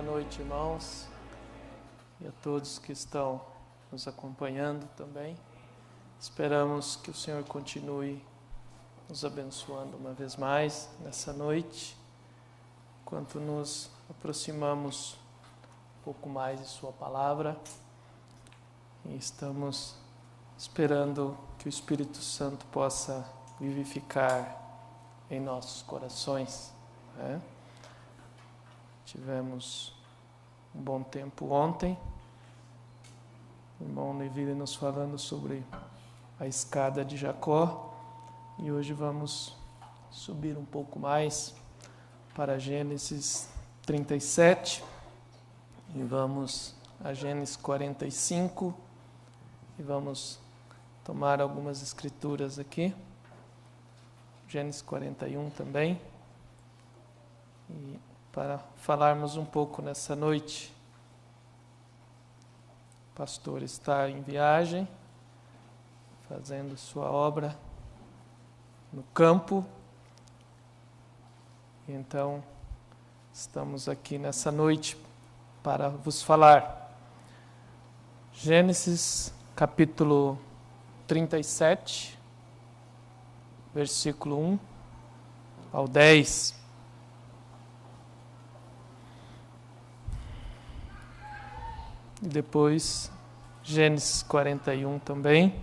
noite, irmãos, e a todos que estão nos acompanhando também. Esperamos que o Senhor continue nos abençoando uma vez mais nessa noite, enquanto nos aproximamos um pouco mais de Sua Palavra e estamos esperando que o Espírito Santo possa vivificar em nossos corações, né? Tivemos um bom tempo ontem, o irmão Neville nos falando sobre a escada de Jacó, e hoje vamos subir um pouco mais para Gênesis 37, e vamos a Gênesis 45, e vamos tomar algumas escrituras aqui, Gênesis 41 também, e para falarmos um pouco nessa noite. O pastor está em viagem, fazendo sua obra no campo, então estamos aqui nessa noite para vos falar. Gênesis capítulo 37, versículo 1 ao 10. E depois Gênesis 41 também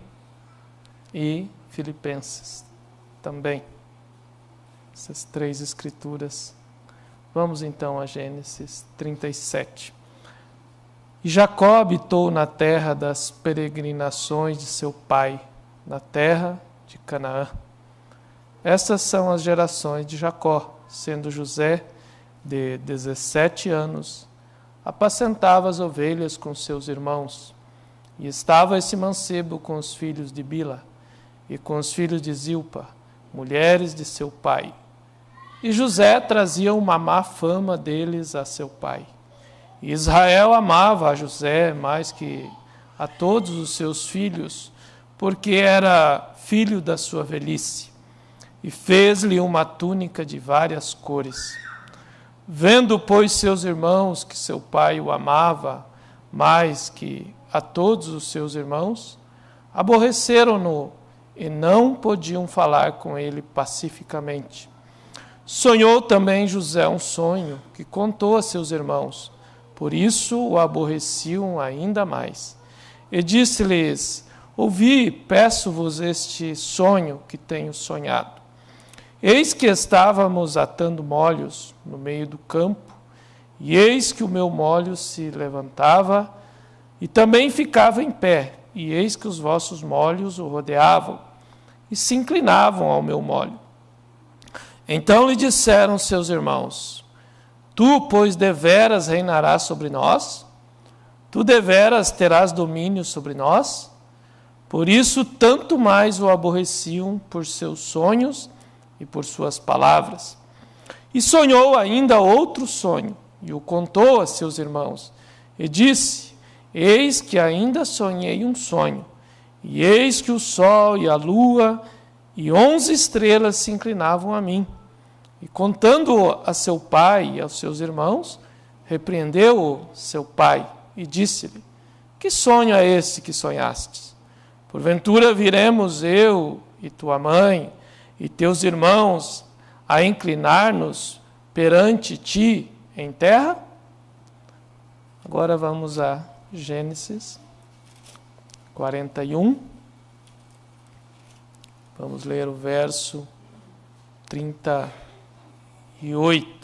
e Filipenses também. Essas três escrituras. Vamos então a Gênesis 37. E Jacó habitou na terra das peregrinações de seu pai, na terra de Canaã. Estas são as gerações de Jacó, sendo José de 17 anos, apacentava as ovelhas com seus irmãos, e estava esse mancebo com os filhos de Bila, e com os filhos de Zilpa, mulheres de seu pai. E José trazia uma má fama deles a seu pai. E Israel amava a José mais que a todos os seus filhos, porque era filho da sua velhice, e fez-lhe uma túnica de várias cores. Vendo, pois, seus irmãos que seu pai o amava mais que a todos os seus irmãos, aborreceram-no e não podiam falar com ele pacificamente. Sonhou também José um sonho que contou a seus irmãos, por isso o aborreciam ainda mais. E disse-lhes: ouvi, peço-vos este sonho que tenho sonhado. Eis que estávamos atando molhos no meio do campo, e eis que o meu molho se levantava e também ficava em pé, e eis que os vossos molhos o rodeavam e se inclinavam ao meu molho. Então lhe disseram seus irmãos: tu, pois, deveras reinarás sobre nós? Tu deveras terás domínio sobre nós? Por isso, tanto mais o aborreciam por seus sonhos e por suas palavras. E sonhou ainda outro sonho, e o contou a seus irmãos. E disse: eis que ainda sonhei um sonho, e eis que o sol e a lua e 11 estrelas se inclinavam a mim. E contando a seu pai e aos seus irmãos, repreendeu-o seu pai, e disse-lhe: que sonho é esse que sonhastes? Porventura viremos eu e tua mãe e teus irmãos a inclinar-nos perante ti em terra? Agora vamos a Gênesis 41. Vamos ler o verso 38.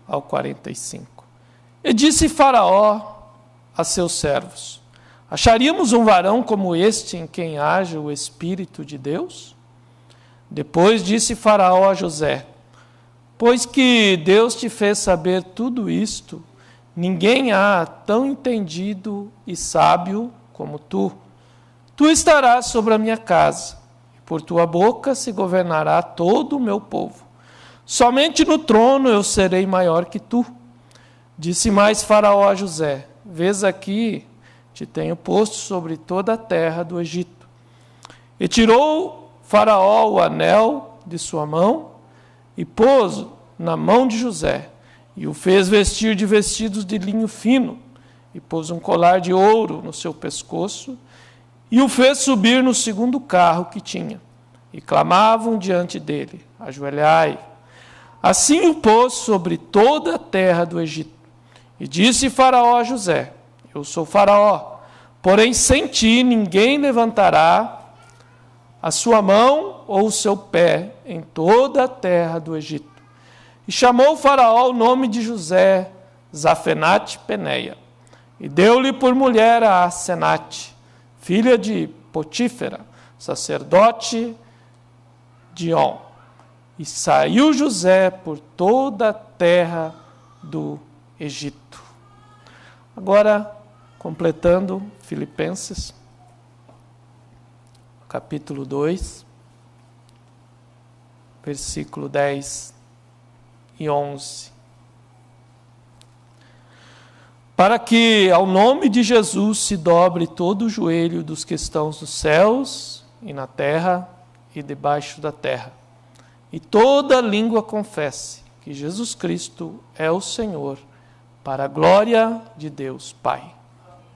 Ao 45. E disse Faraó a seus servos: acharíamos um varão como este em quem haja o Espírito de Deus? Depois disse Faraó a José: pois que Deus te fez saber tudo isto, ninguém há tão entendido e sábio como tu. Tu estarás sobre a minha casa, e por tua boca se governará todo o meu povo. Somente no trono eu serei maior que tu. Disse mais Faraó a José: vês aqui, te tenho posto sobre toda a terra do Egito. E tirou Faraó o anel de sua mão e pôs na mão de José, e o fez vestir de vestidos de linho fino, e pôs um colar de ouro no seu pescoço, e o fez subir no segundo carro que tinha. E clamavam diante dele: ajoelhai. Assim o pôs sobre toda a terra do Egito. E disse Faraó a José: eu sou Faraó, porém sem ti ninguém levantará a sua mão ou o seu pé em toda a terra do Egito. E chamou Faraó o nome de José Zafenate-Peneia, e deu-lhe por mulher a Asenate, filha de Potífera, sacerdote de On. E saiu José por toda a terra do Egito. Agora, completando Filipenses, capítulo 2, versículo 10 e 11. Para que ao nome de Jesus se dobre todo o joelho dos que estão nos céus e na terra e debaixo da terra, e toda língua confesse que Jesus Cristo é o Senhor, para a glória de Deus Pai.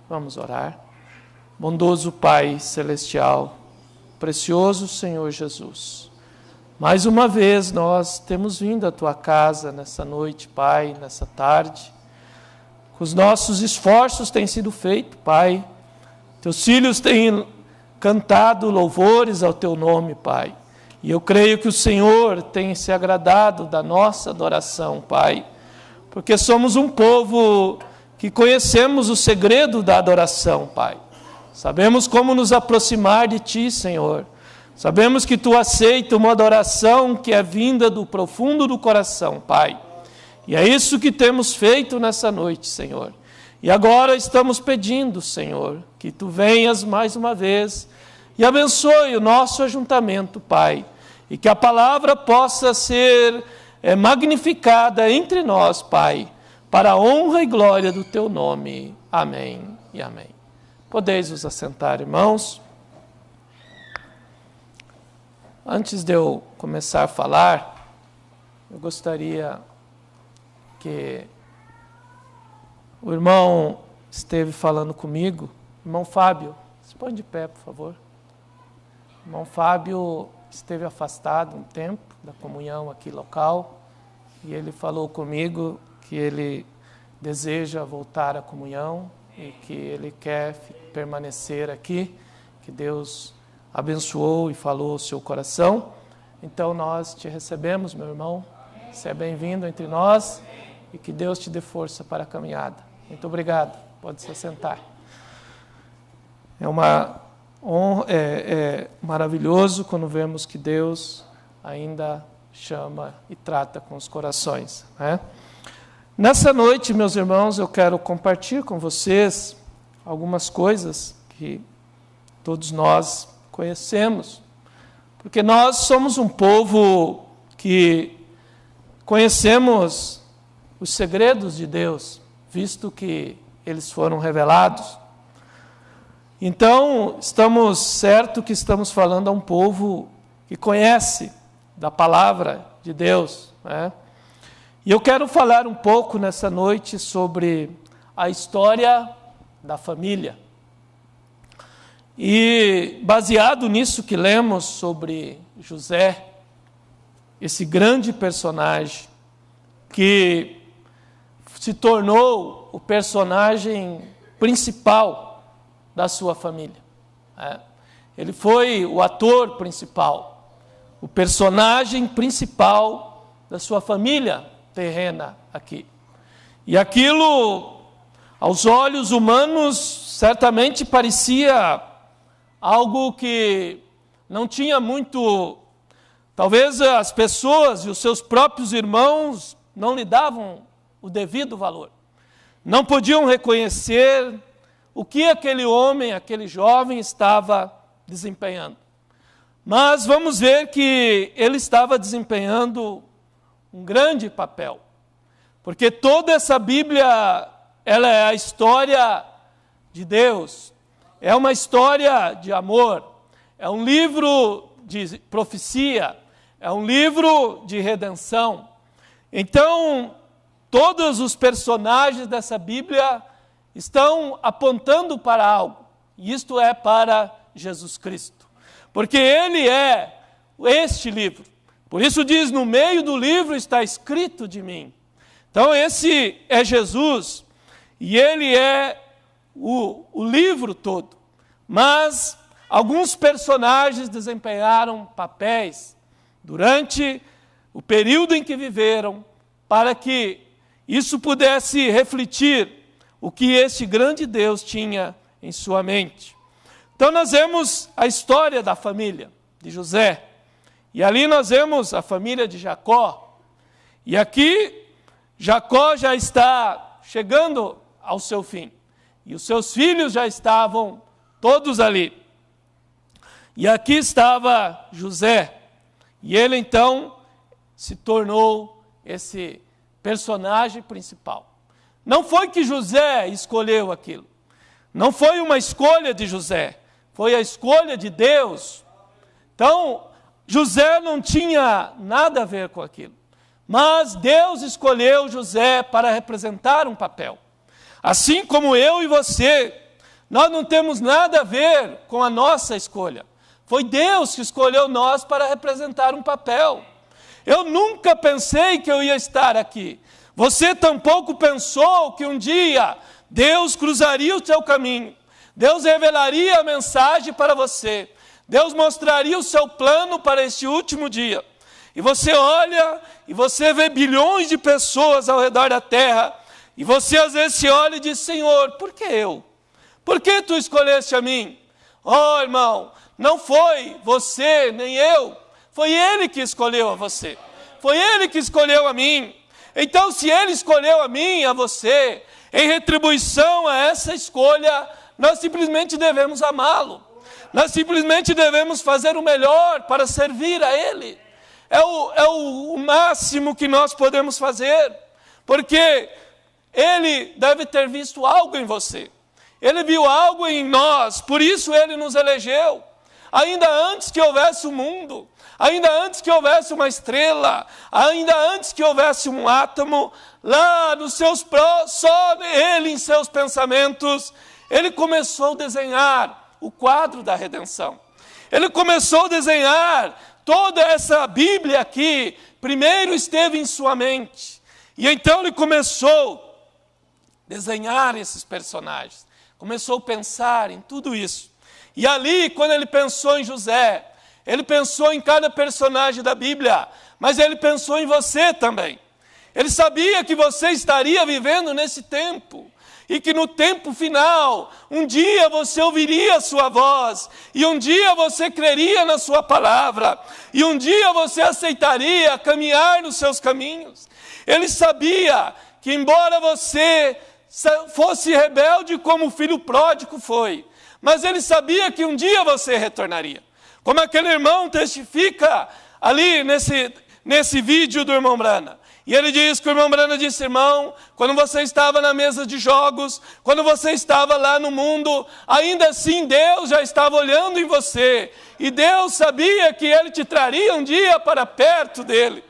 Vamos orar. Bondoso Pai Celestial, precioso Senhor Jesus, mais uma vez nós temos vindo à Tua casa nessa noite, Pai, nessa tarde. Os nossos esforços têm sido feitos, Pai. Teus filhos têm cantado louvores ao Teu nome, Pai. E eu creio que o Senhor tem se agradado da nossa adoração, Pai. Porque somos um povo que conhecemos o segredo da adoração, Pai. Sabemos como nos aproximar de Ti, Senhor. Sabemos que Tu aceita uma adoração que é vinda do profundo do coração, Pai. E é isso que temos feito nessa noite, Senhor. E agora estamos pedindo, Senhor, que Tu venhas mais uma vez e abençoe o nosso ajuntamento, Pai. E que a palavra possa ser magnificada entre nós, Pai, para a honra e glória do Teu nome. Amém e amém. Podeis vos assentar, irmãos. Antes de eu começar a falar, eu gostaria que o irmão esteve falando comigo, irmão Fábio, se põe de pé, por favor. O irmão Fábio esteve afastado um tempo da comunhão aqui local, e ele falou comigo que ele deseja voltar à comunhão e que ele quer permanecer aqui, que Deus abençoou e falou ao seu coração. Então nós te recebemos, meu irmão, seja bem-vindo entre nós e que Deus te dê força para a caminhada. Muito obrigado, pode se sentar. É uma honra, maravilhoso quando vemos que Deus ainda chama e trata com os corações, né? Nessa noite, meus irmãos, eu quero compartilhar com vocês algumas coisas que todos nós conhecemos, porque nós somos um povo que conhecemos os segredos de Deus, visto que eles foram revelados. Então, estamos certo que estamos falando a um povo que conhece da palavra de Deus, né? E eu quero falar um pouco nessa noite sobre a história da família. E baseado nisso que lemos sobre José, esse grande personagem que se tornou o personagem principal da sua família. Ele foi o ator principal, o personagem principal da sua família terrena aqui. E aquilo, aos olhos humanos, certamente parecia algo que não tinha muito... Talvez as pessoas e os seus próprios irmãos não lhe davam o devido valor. Não podiam reconhecer o que aquele homem, aquele jovem estava desempenhando. Mas vamos ver que ele estava desempenhando um grande papel. Porque toda essa Bíblia, ela é a história de Deus. É uma história de amor. É um livro de profecia, é um livro de redenção. Então, todos os personagens dessa Bíblia estão apontando para algo, e isto é para Jesus Cristo, porque Ele é este livro. Por isso diz, no meio do livro está escrito de mim. Então esse é Jesus, e Ele é o livro todo. Mas alguns personagens desempenharam papéis durante o período em que viveram, para que isso pudesse refletir o que este grande Deus tinha em sua mente. Então nós vemos a história da família de José, e ali nós vemos a família de Jacó, e aqui Jacó já está chegando ao seu fim, e os seus filhos já estavam todos ali. E aqui estava José, e ele então se tornou esse personagem principal. Não foi que José escolheu aquilo, não foi uma escolha de José, foi a escolha de Deus. Então, José não tinha nada a ver com aquilo, mas Deus escolheu José para representar um papel. Assim como eu e você, nós não temos nada a ver com a nossa escolha. Foi Deus que escolheu nós para representar um papel. Eu nunca pensei que eu ia estar aqui. Você tampouco pensou que um dia Deus cruzaria o seu caminho. Deus revelaria a mensagem para você. Deus mostraria o seu plano para este último dia. E você olha e você vê bilhões de pessoas ao redor da terra. E você às vezes se olha e diz, Senhor, por que eu? Por que tu escolheste a mim? Oh, irmão, não foi você nem eu. Foi Ele que escolheu a você. Foi Ele que escolheu a mim. Então, se Ele escolheu a mim e a você, em retribuição a essa escolha, nós simplesmente devemos amá-lo. Nós simplesmente devemos fazer o melhor para servir a Ele. É o máximo que nós podemos fazer, porque Ele deve ter visto algo em você. Ele viu algo em nós, por isso Ele nos elegeu. Ainda antes que houvesse o mundo, ainda antes que houvesse uma estrela, ainda antes que houvesse um átomo, lá nos seus só Ele em seus pensamentos, Ele começou a desenhar o quadro da redenção. Ele começou a desenhar toda essa Bíblia aqui, primeiro esteve em sua mente. E então Ele começou a desenhar esses personagens. Começou a pensar em tudo isso. E ali, quando Ele pensou em José, Ele pensou em cada personagem da Bíblia, mas Ele pensou em você também. Ele sabia que você estaria vivendo nesse tempo, e que no tempo final, um dia você ouviria a sua voz, e um dia você creria na sua palavra, e um dia você aceitaria caminhar nos seus caminhos. Ele sabia que embora você fosse rebelde como o filho pródigo foi, mas ele sabia que um dia você retornaria. Como aquele irmão testifica ali nesse vídeo do irmão Brana. E ele diz que o irmão Brana disse, irmão, quando você estava na mesa de jogos, quando você estava lá no mundo, ainda assim Deus já estava olhando em você. E Deus sabia que Ele te traria um dia para perto dEle.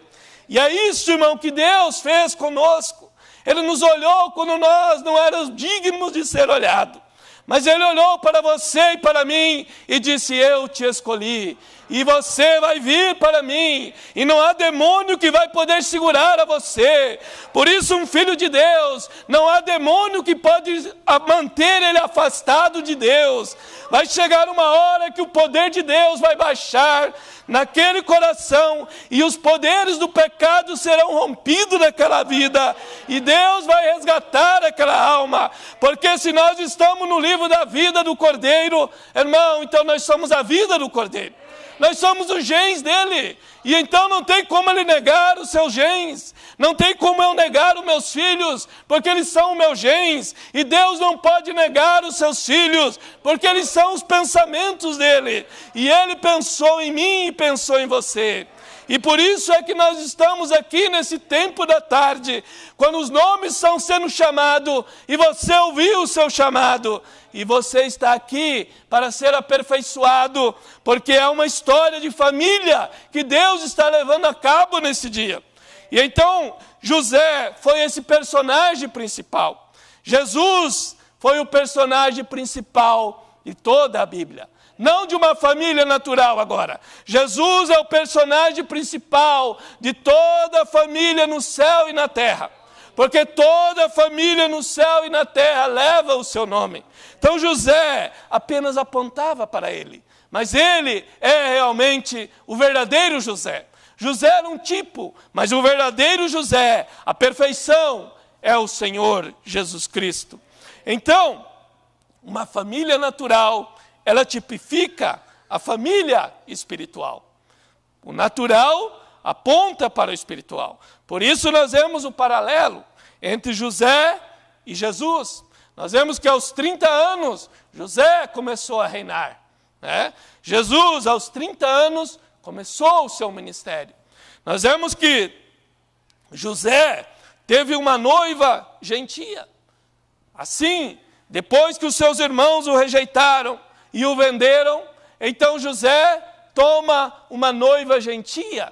E é isso, irmão, que Deus fez conosco. Ele nos olhou quando nós não éramos dignos de ser olhados. Mas Ele olhou para você e para mim e disse, eu te escolhi. E você vai vir para mim, e não há demônio que vai poder segurar a você. Por isso, um filho de Deus, não há demônio que pode manter ele afastado de Deus. Vai chegar uma hora que o poder de Deus vai baixar naquele coração, e os poderes do pecado serão rompidos naquela vida, e Deus vai resgatar aquela alma, porque se nós estamos no livro da vida do Cordeiro, irmão, então nós somos a vida do Cordeiro. Nós somos os genes dele, e então não tem como ele negar os seus genes, não tem como eu negar os meus filhos, porque eles são meus genes, e Deus não pode negar os seus filhos, porque eles são os pensamentos dele, e ele pensou em mim e pensou em você. E por isso é que nós estamos aqui nesse tempo da tarde, quando os nomes estão sendo chamados, e você ouviu o seu chamado, e você está aqui para ser aperfeiçoado, porque é uma história de família que Deus está levando a cabo nesse dia. E então, José foi esse personagem principal. Jesus foi o personagem principal de toda a Bíblia. Não de uma família natural agora. Jesus é o personagem principal de toda a família no céu e na terra. Porque toda a família no céu e na terra leva o seu nome. Então José apenas apontava para ele. Mas ele é realmente o verdadeiro José. José era um tipo, mas o verdadeiro José, a perfeição, é o Senhor Jesus Cristo. Então, uma família natural, ela tipifica a família espiritual. O natural aponta para o espiritual. Por isso nós vemos o paralelo entre José e Jesus. Nós vemos que aos 30 anos, José começou a reinar, né? Jesus, aos 30 anos, começou o seu ministério. Nós vemos que José teve uma noiva gentia. Assim, depois que os seus irmãos o rejeitaram e o venderam, então José toma uma noiva gentia.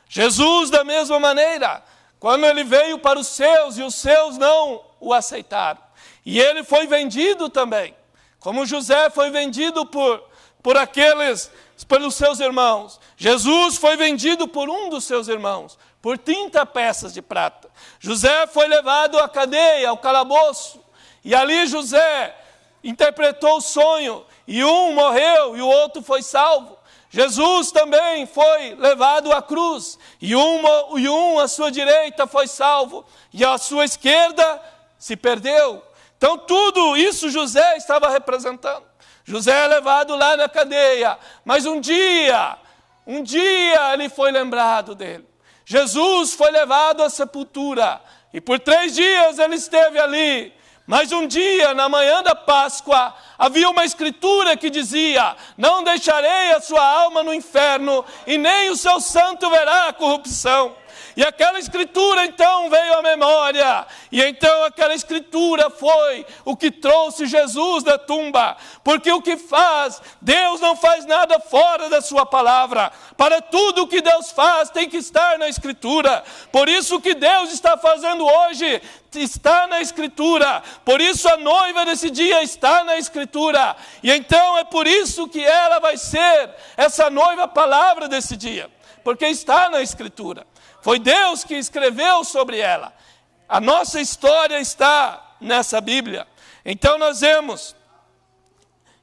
Jesus, da mesma maneira, quando ele veio para os seus e os seus não o aceitaram. E ele foi vendido também, como José foi vendido pelos seus irmãos. Jesus foi vendido por um dos seus irmãos, por 30 peças de prata. José foi levado à cadeia, ao calabouço, e ali José interpretou o sonho, e um morreu e o outro foi salvo. Jesus também foi levado à cruz, e um à sua direita foi salvo, e à sua esquerda se perdeu. Então tudo isso José estava representando. José é levado lá na cadeia, mas um dia ele foi lembrado dele. Jesus foi levado à sepultura, e por 3 dias ele esteve ali. Mas um dia, na manhã da Páscoa, havia uma escritura que dizia: não deixarei a sua alma no inferno, e nem o seu santo verá a corrupção. E aquela escritura então veio à memória, e então aquela escritura foi o que trouxe Jesus da tumba, porque o que faz, Deus não faz nada fora da sua palavra. Para tudo o que Deus faz tem que estar na escritura. Por isso o que Deus está fazendo hoje está na escritura. Por isso a noiva desse dia está na escritura. E então é por isso que ela vai ser essa noiva palavra desse dia, porque está na escritura. Foi Deus que escreveu sobre ela. A nossa história está nessa Bíblia. Então nós vemos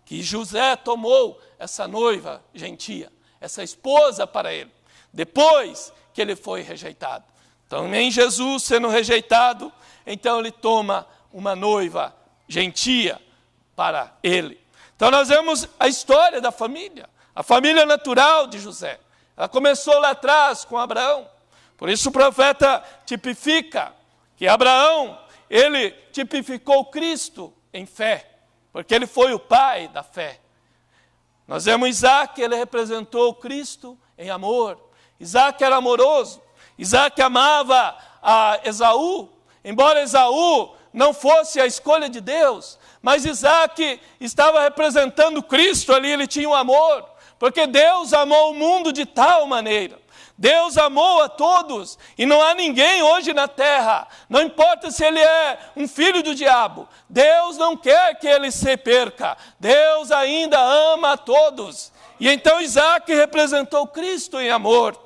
que José tomou essa noiva gentia, essa esposa para ele, depois que ele foi rejeitado. Também Jesus sendo rejeitado, então ele toma uma noiva gentia para ele. Então nós vemos a história da família, a família natural de José. Ela começou lá atrás com Abraão. Por isso o profeta tipifica que Abraão, ele tipificou Cristo em fé, porque ele foi o pai da fé. Nós vemos Isaac, ele representou Cristo em amor. Isaac era amoroso. Isaac amava a Esaú, embora Esaú não fosse a escolha de Deus, mas Isaac estava representando Cristo ali, ele tinha um amor, porque Deus amou o mundo de tal maneira. Deus amou a todos, e não há ninguém hoje na terra, não importa se ele é um filho do diabo, Deus não quer que ele se perca, Deus ainda ama a todos. E então Isaac representou Cristo em amor.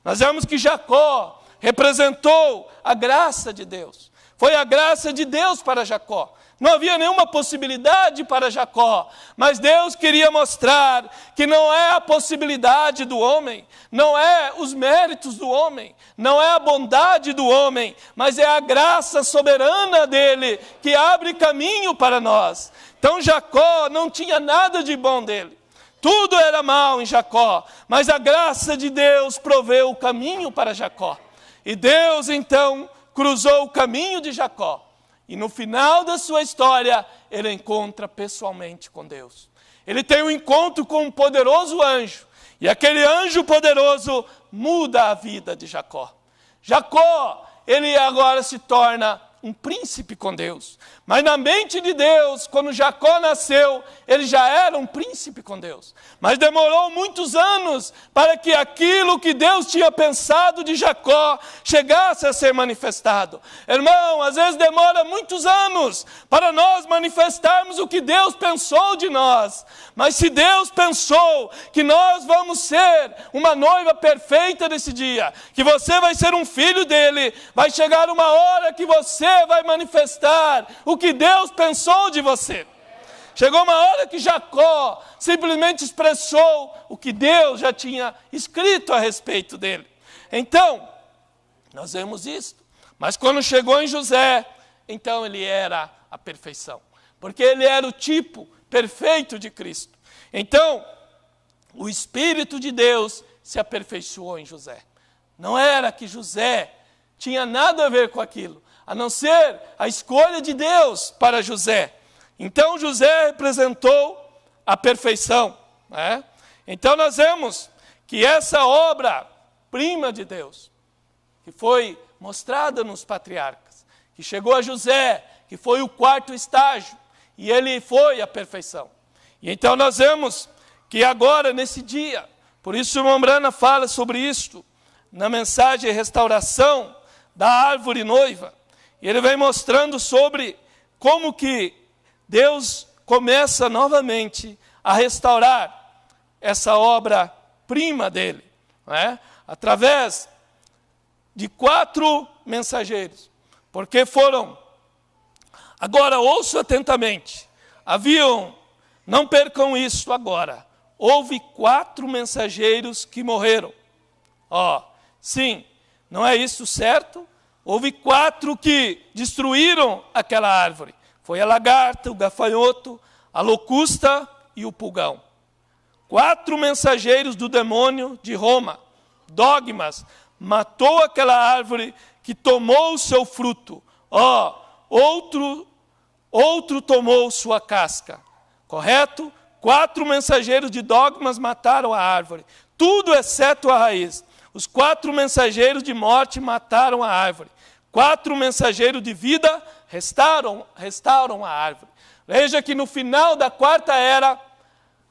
Nós vemos que Jacó representou a graça de Deus, foi a graça de Deus para Jacó. Não havia nenhuma possibilidade para Jacó, mas Deus queria mostrar que não é a possibilidade do homem, não é os méritos do homem, não é a bondade do homem, mas é a graça soberana dele que abre caminho para nós. Então Jacó não tinha nada de bom dele, tudo era mal em Jacó, mas a graça de Deus proveu o caminho para Jacó. E Deus então cruzou o caminho de Jacó. E no final da sua história, ele encontra pessoalmente com Deus. Ele tem um encontro com um poderoso anjo. E aquele anjo poderoso muda a vida de Jacó. Jacó, ele agora se torna um príncipe com Deus. Mas na mente de Deus, quando Jacó nasceu, ele já era um príncipe com Deus. Mas demorou muitos anos para que aquilo que Deus tinha pensado de Jacó chegasse a ser manifestado. Irmão, às vezes demora muitos anos para nós manifestarmos o que Deus pensou de nós. Mas se Deus pensou que nós vamos ser uma noiva perfeita nesse dia, que você vai ser um filho dele, vai chegar uma hora que você vai manifestar o que Deus pensou de você. Chegou uma hora que Jacó simplesmente expressou o que Deus já tinha escrito a respeito dele. Então, nós vemos isso. Mas quando chegou em José, então ele era a perfeição. Porque ele era o tipo perfeito de Cristo. Então, o Espírito de Deus se aperfeiçoou em José. Não era que José tinha nada a ver com aquilo, a não ser a escolha de Deus para José. Então José representou a perfeição, né? Então nós vemos que essa obra-prima de Deus, que foi mostrada nos patriarcas, que chegou a José, que foi o quarto estágio, e ele foi a perfeição. E então nós vemos que agora, nesse dia, por isso o irmão Brana fala sobre isto, na mensagem Restauração da Árvore Noiva, e ele vem mostrando sobre como que Deus começa novamente a restaurar essa obra-prima dele, né? Através de 4 mensageiros. Porque foram, agora ouçam atentamente, não percam isso agora, houve 4 mensageiros que morreram. Sim, não é isso certo? Houve 4 que destruíram aquela árvore. Foi a lagarta, o gafanhoto, a locusta e o pulgão. 4 mensageiros do demônio de Roma, dogmas, matou aquela árvore que tomou o seu fruto. Outro tomou sua casca. Correto? 4 mensageiros de dogmas mataram a árvore. Tudo exceto a raiz. Os 4 mensageiros de morte mataram a árvore. 4 mensageiros de vida restauram a árvore. Veja que no final da 4ª era,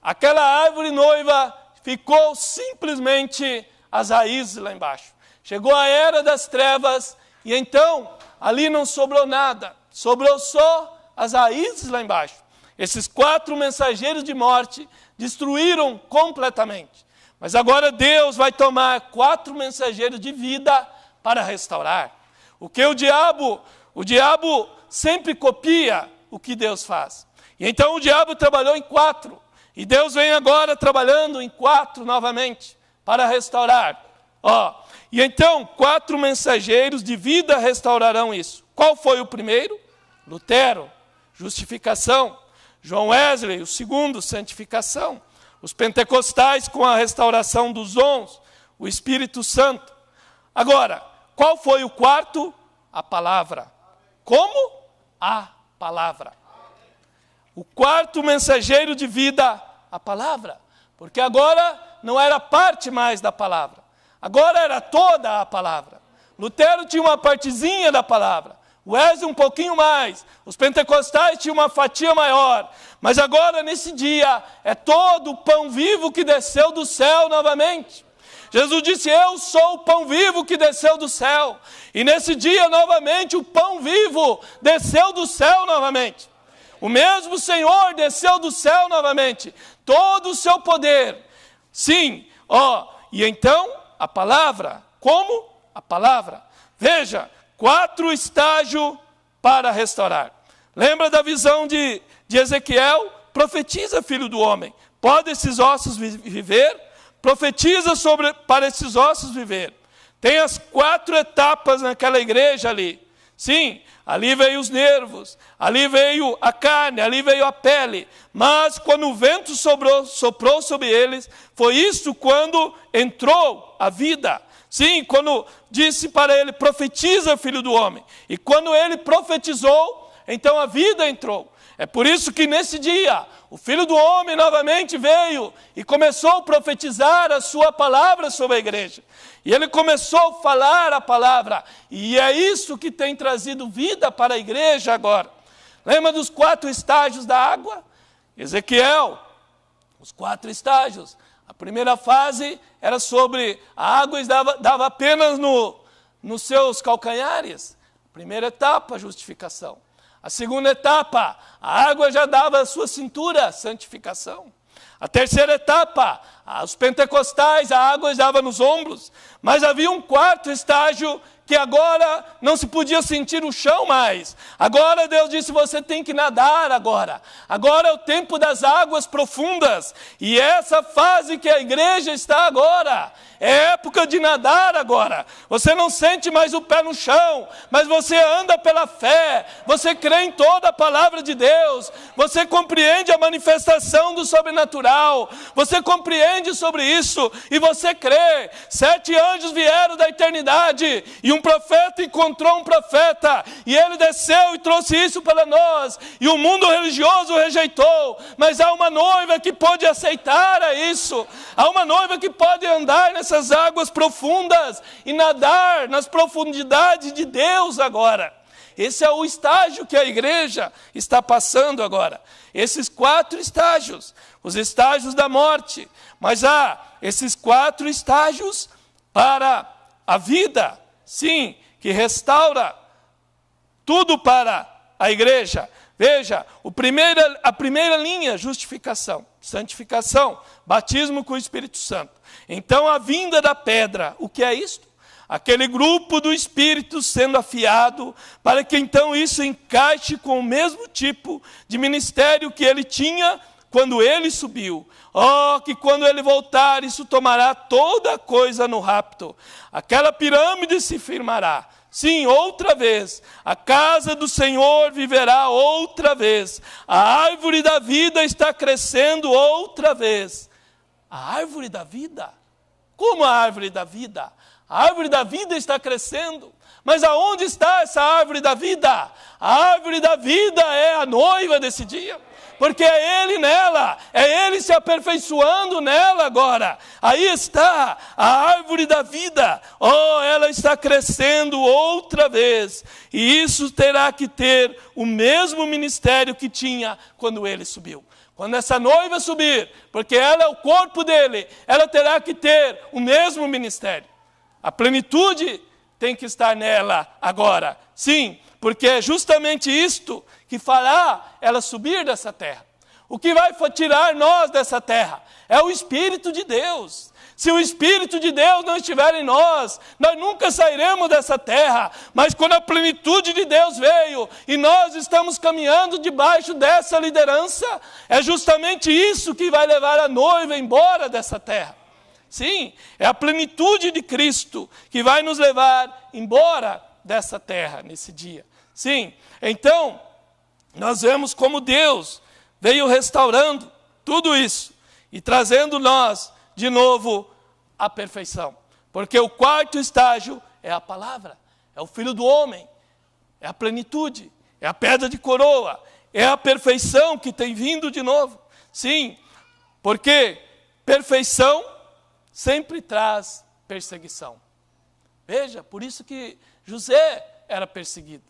aquela árvore noiva ficou simplesmente as raízes lá embaixo. Chegou a era das trevas e então ali não sobrou nada. Sobrou só as raízes lá embaixo. Esses 4 mensageiros de morte destruíram completamente. Mas agora Deus vai tomar 4 mensageiros de vida para restaurar. O que o diabo sempre copia o que Deus faz. E então o diabo trabalhou em 4. E Deus vem agora trabalhando em 4 novamente para restaurar. E então 4 mensageiros de vida restaurarão isso. Qual foi o primeiro? Lutero, justificação. João Wesley, o segundo, santificação. Os pentecostais com a restauração dos dons, o Espírito Santo. Agora, qual foi o 4? A palavra. Como? A palavra. O 4º mensageiro de vida, a palavra. Porque agora não era parte mais da palavra. Agora era toda a palavra. Lutero tinha uma partezinha da palavra. Wesley um pouquinho mais. Os pentecostais tinham uma fatia maior. Mas agora, nesse dia, é todo o pão vivo que desceu do céu novamente. Jesus disse, eu sou o pão vivo que desceu do céu. E nesse dia, novamente, o pão vivo desceu do céu novamente. O mesmo Senhor desceu do céu novamente. Todo o seu poder. Sim, e então, a palavra. Como? A palavra. Veja, 4 estágios para restaurar. Lembra da visão de Ezequiel? Profetiza, filho do homem. Podem esses ossos viver? Profetiza para esses ossos viver. Tem as 4 etapas naquela igreja ali. Sim, ali veio os nervos, ali veio a carne, ali veio a pele. Mas quando o vento soprou sobre eles, foi isso quando entrou a vida. Sim, quando disse para ele, profetiza, filho do homem. E quando ele profetizou, então a vida entrou. É por isso que nesse dia, o Filho do Homem novamente veio e começou a profetizar a sua palavra sobre a igreja. E ele começou a falar a palavra. E é isso que tem trazido vida para a igreja agora. Lembra dos 4 estágios da água? Ezequiel, os 4 estágios. A primeira fase era sobre a água dava apenas nos seus calcanhares. A primeira etapa, justificação. A segunda etapa, a água já dava a sua cintura, santificação. A terceira etapa, os pentecostais, a água dava nos ombros. Mas havia um 4º estágio que agora não se podia sentir o chão mais. Agora Deus disse, você tem que nadar agora. Agora é o tempo das águas profundas. E essa fase que a igreja está agora, é época de nadar agora. Você não sente mais o pé no chão, mas você anda pela fé. Você crê em toda a palavra de Deus. Você compreende a manifestação do sobrenatural. Você compreende sobre isso e você crê. 7 anjos vieram da eternidade e um profeta encontrou um profeta e ele desceu e trouxe isso para nós. E o mundo religioso rejeitou, mas há uma noiva que pode aceitar isso. Há uma noiva que pode andar nessas águas profundas e nadar nas profundidades de Deus agora. Esse é o estágio que a igreja está passando agora. Esses 4 estágios, os estágios da morte. Mas há esses 4 estágios para a vida, sim, que restaura tudo para a igreja. Veja, a primeira linha, justificação, santificação, batismo com o Espírito Santo. Então a vinda da pedra, o que é isto? Aquele grupo do Espírito sendo afiado, para que então isso encaixe com o mesmo tipo de ministério que ele tinha quando ele subiu. Oh, que quando ele voltar, isso tomará toda a coisa no rapto. Aquela pirâmide se firmará. Sim, outra vez. A casa do Senhor viverá outra vez. A árvore da vida está crescendo outra vez. A árvore da vida? Como a árvore da vida? A árvore da vida está crescendo. Mas aonde está essa árvore da vida? A árvore da vida é a noiva desse dia. Porque é Ele nela, é Ele se aperfeiçoando nela agora. Aí está a árvore da vida. Oh, ela está crescendo outra vez. E isso terá que ter o mesmo ministério que tinha quando Ele subiu. Quando essa noiva subir, porque ela é o corpo dele, ela terá que ter o mesmo ministério. A plenitude tem que estar nela agora. Sim, porque é justamente isto que fará ela subir dessa terra. O que vai tirar nós dessa terra é o Espírito de Deus. Se o Espírito de Deus não estiver em nós nunca sairemos dessa terra. Mas quando a plenitude de Deus veio e nós estamos caminhando debaixo dessa liderança, é justamente isso que vai levar a noiva embora dessa terra. Sim, é a plenitude de Cristo que vai nos levar embora dessa terra nesse dia. Sim, então nós vemos como Deus veio restaurando tudo isso e trazendo nós de novo à perfeição. Porque o 4º estágio é a palavra, é o Filho do Homem, é a plenitude, é a pedra de coroa, é a perfeição que tem vindo de novo. Sim, porque perfeição sempre traz perseguição. Veja, por isso que José era perseguido.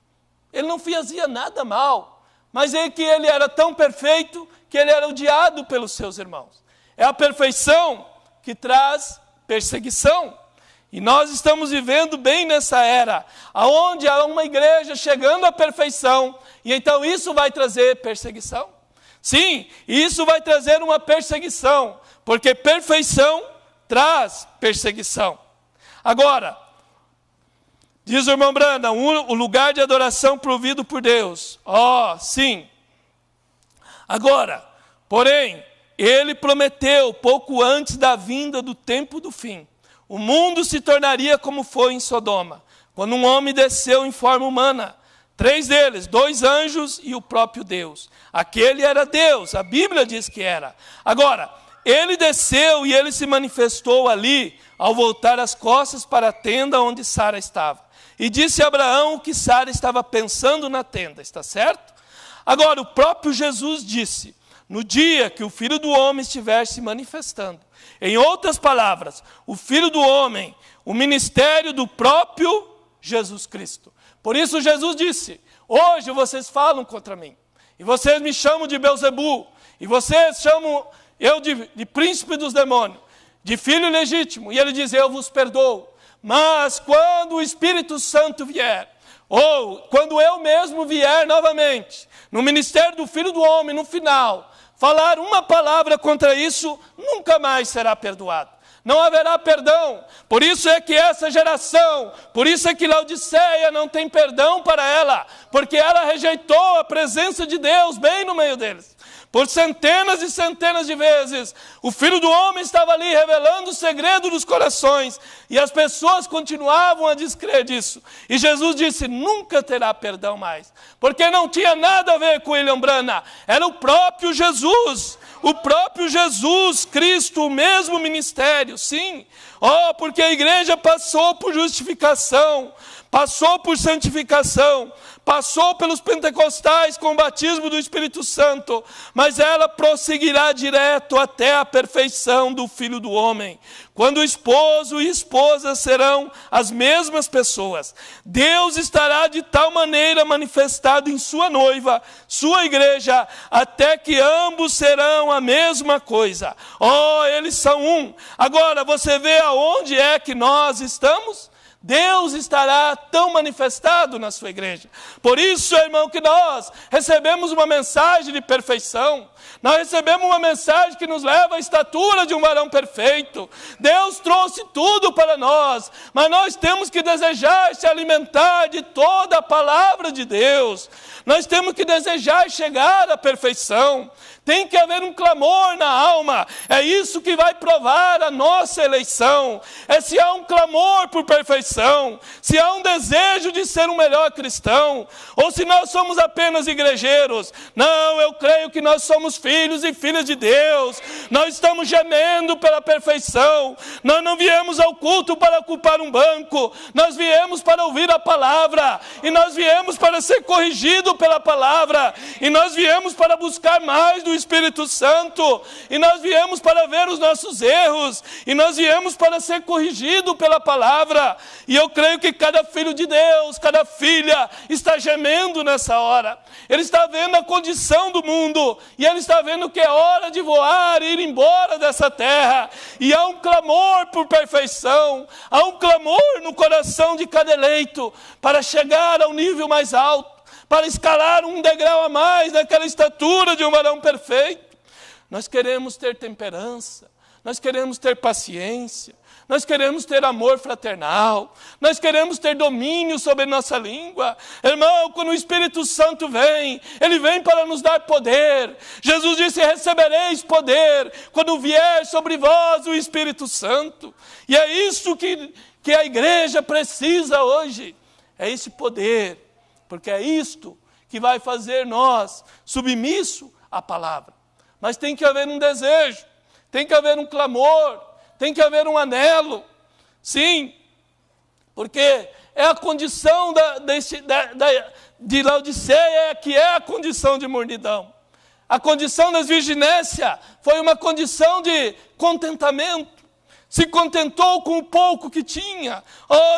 Ele não fazia nada mal, mas é que ele era tão perfeito que ele era odiado pelos seus irmãos. É a perfeição que traz perseguição. E nós estamos vivendo bem nessa era, onde há uma igreja chegando à perfeição, e então isso vai trazer perseguição. Sim, isso vai trazer uma perseguição, porque perfeição traz perseguição. Agora, diz o irmão Brandon, o lugar de adoração provido por Deus. Oh, sim. Agora, porém, ele prometeu pouco antes da vinda do tempo do fim. O mundo se tornaria como foi em Sodoma, quando um homem desceu em forma humana. 3 deles, 2 anjos e o próprio Deus. Aquele era Deus, a Bíblia diz que era. Agora, ele desceu e ele se manifestou ali, ao voltar as costas para a tenda onde Sara estava. E disse a Abraão que Sara estava pensando na tenda, está certo? Agora, o próprio Jesus disse, no dia que o Filho do Homem estiver se manifestando. Em outras palavras, o Filho do Homem, o ministério do próprio Jesus Cristo. Por isso Jesus disse, hoje vocês falam contra mim, e vocês me chamam de Belzebu, e vocês chamam eu de príncipe dos demônios, de filho legítimo, e ele diz, eu vos perdoo. Mas quando o Espírito Santo vier, ou quando eu mesmo vier novamente, no ministério do Filho do Homem, no final, falar uma palavra contra isso, nunca mais será perdoado. Não haverá perdão. Por isso é que essa geração, por isso é que Laodiceia não tem perdão para ela, porque ela rejeitou a presença de Deus bem no meio deles. Por centenas e centenas de vezes, o Filho do Homem estava ali revelando o segredo dos corações, e as pessoas continuavam a descrer disso. E Jesus disse, nunca terá perdão mais, porque não tinha nada a ver com William Branham, era o próprio Jesus Cristo, o mesmo ministério, sim. Porque a igreja passou por justificação, passou por santificação, passou pelos pentecostais com o batismo do Espírito Santo, mas ela prosseguirá direto até a perfeição do Filho do Homem, quando o esposo e esposa serão as mesmas pessoas. Deus estará de tal maneira manifestado em sua noiva, sua igreja, até que ambos serão a mesma coisa. Eles são um. Agora, você vê aonde é que nós estamos? Deus estará tão manifestado na sua igreja. Por isso, irmão, que nós recebemos uma mensagem de perfeição. Nós recebemos uma mensagem que nos leva à estatura de um varão perfeito. Deus trouxe tudo para nós, mas nós temos que desejar se alimentar de toda a palavra de Deus. Nós temos que desejar chegar à perfeição. Tem que haver um clamor na alma. É isso que vai provar a nossa eleição. É se há um clamor por perfeição, se há um desejo de ser um melhor cristão, ou se nós somos apenas igrejeiros. Não, eu creio que nós somos filhos e filhas de Deus. Nós estamos gemendo pela perfeição. Nós não viemos ao culto para ocupar um banco. Nós viemos para ouvir a palavra. E nós viemos para ser corrigido pela palavra. E nós viemos para buscar mais do Espírito Santo, e nós viemos para ver os nossos erros, e nós viemos para ser corrigido pela palavra. E eu creio que cada filho de Deus, cada filha está gemendo nessa hora. Ele está vendo a condição do mundo, e ele está vendo que é hora de voar e ir embora dessa terra. E há um clamor por perfeição, há um clamor no coração de cada eleito para chegar ao nível mais alto, para escalar um degrau a mais naquela estatura de um varão perfeito. Nós queremos ter temperança, nós queremos ter paciência, nós queremos ter amor fraternal, nós queremos ter domínio sobre nossa língua. Irmão, quando o Espírito Santo vem, ele vem para nos dar poder. Jesus disse, recebereis poder quando vier sobre vós o Espírito Santo. E é isso que a igreja precisa hoje, é esse poder. Porque é isto que vai fazer nós submisso à palavra. Mas tem que haver um desejo, tem que haver um clamor, tem que haver um anelo. Sim, porque é a condição de Laodiceia, que é a condição de mornidão. A condição das virginésia foi uma condição de contentamento. Se contentou com o pouco que tinha.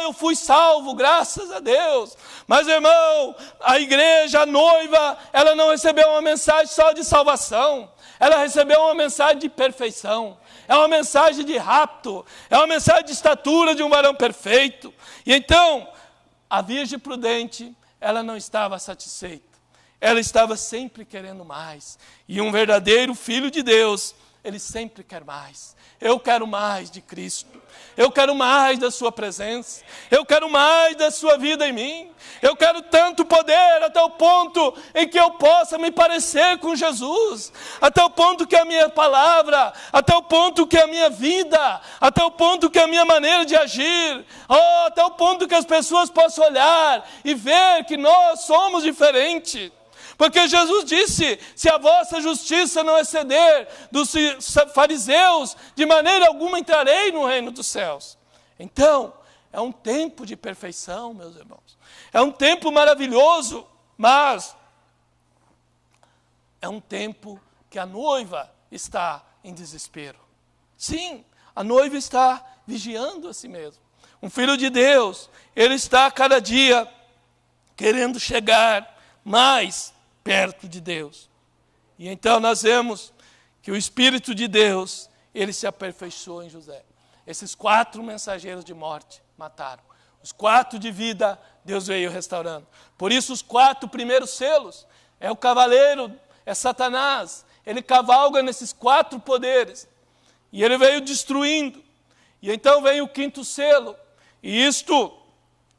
Eu fui salvo, graças a Deus. Mas, irmão, a igreja, a noiva, ela não recebeu uma mensagem só de salvação. Ela recebeu uma mensagem de perfeição. É uma mensagem de rapto. É uma mensagem de estatura de um varão perfeito. E então, a virgem prudente, ela não estava satisfeita. Ela estava sempre querendo mais. E um verdadeiro filho de Deus, ele sempre quer mais. Eu quero mais de Cristo. Eu quero mais da sua presença. Eu quero mais da sua vida em mim. Eu quero tanto poder até o ponto em que eu possa me parecer com Jesus. Até o ponto que a minha palavra, até o ponto que a minha vida, até o ponto que a minha maneira de agir, até o ponto que as pessoas possam olhar e ver que nós somos diferentes. Porque Jesus disse, se a vossa justiça não exceder dos fariseus, de maneira alguma entrarei no reino dos céus. Então, é um tempo de perfeição, meus irmãos. É um tempo maravilhoso, mas é um tempo que a noiva está em desespero. Sim, a noiva está vigiando a si mesma. Um filho de Deus, ele está cada dia querendo chegar mais perto de Deus. E então nós vemos que o Espírito de Deus, ele se aperfeiçoou em José. Esses 4 mensageiros de morte mataram. Os 4 de vida, Deus veio restaurando. Por isso os 4 primeiros selos, é o cavaleiro, é Satanás. Ele cavalga nesses 4 poderes. E ele veio destruindo. E então vem o 5º selo. E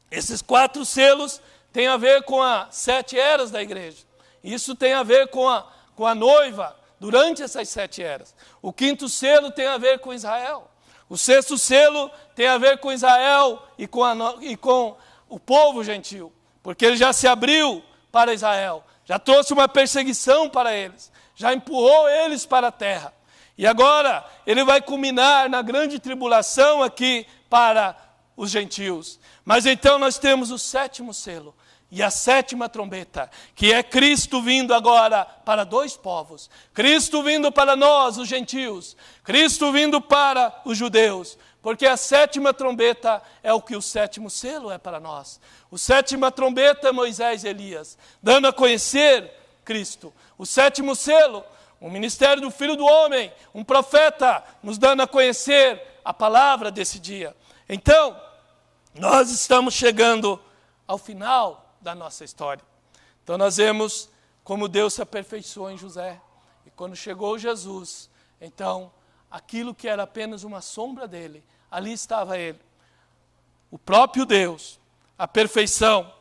esses 4 selos têm a ver com as 7 eras da igreja. Isso tem a ver com a noiva durante essas 7 eras. O 5º selo tem a ver com Israel. O 6º selo tem a ver com Israel e com o povo gentil. Porque ele já se abriu para Israel. Já trouxe uma perseguição para eles. Já empurrou eles para a terra. E agora ele vai culminar na grande tribulação aqui para os gentios. Mas então nós temos o 7º selo. E a 7ª trombeta, que é Cristo vindo agora para 2 povos. Cristo vindo para nós, os gentios. Cristo vindo para os judeus. Porque a 7ª trombeta é o que o 7º selo é para nós. O 7ª trombeta é Moisés e Elias, dando a conhecer Cristo. O 7º selo, o ministério do Filho do Homem, um profeta, nos dando a conhecer a palavra desse dia. Então, nós estamos chegando ao final da nossa história. Então nós vemos como Deus se aperfeiçoou em José. E quando chegou Jesus, então aquilo que era apenas uma sombra dele, ali estava ele. O próprio Deus, a perfeição.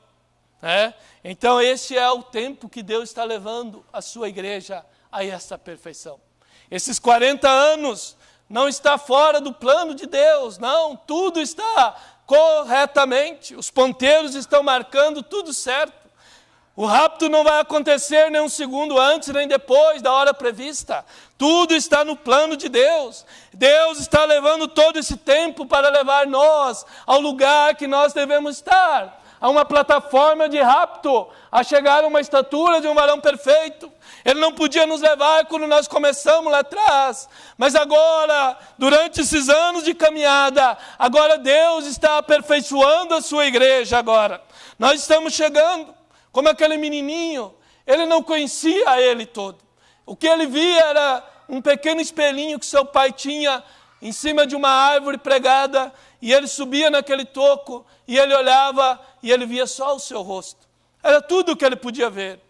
Então esse é o tempo que Deus está levando a sua igreja a essa perfeição. Esses 40 anos não está fora do plano de Deus, não, tudo está corretamente, os ponteiros estão marcando tudo certo. O rapto não vai acontecer nem um segundo antes nem depois da hora prevista. Tudo está no plano de Deus. Deus está levando todo esse tempo para levar nós ao lugar que nós devemos estar, a uma plataforma de rapto, a chegar a uma estatura de um varão perfeito. Ele não podia nos levar quando nós começamos lá atrás. Mas agora, durante esses anos de caminhada, agora Deus está aperfeiçoando a sua igreja agora. Nós estamos chegando, como aquele menininho, ele não conhecia ele todo. O que ele via era um pequeno espelhinho que seu pai tinha em cima de uma árvore pregada, e ele subia naquele toco, e ele olhava, e ele via só o seu rosto. Era tudo o que ele podia ver.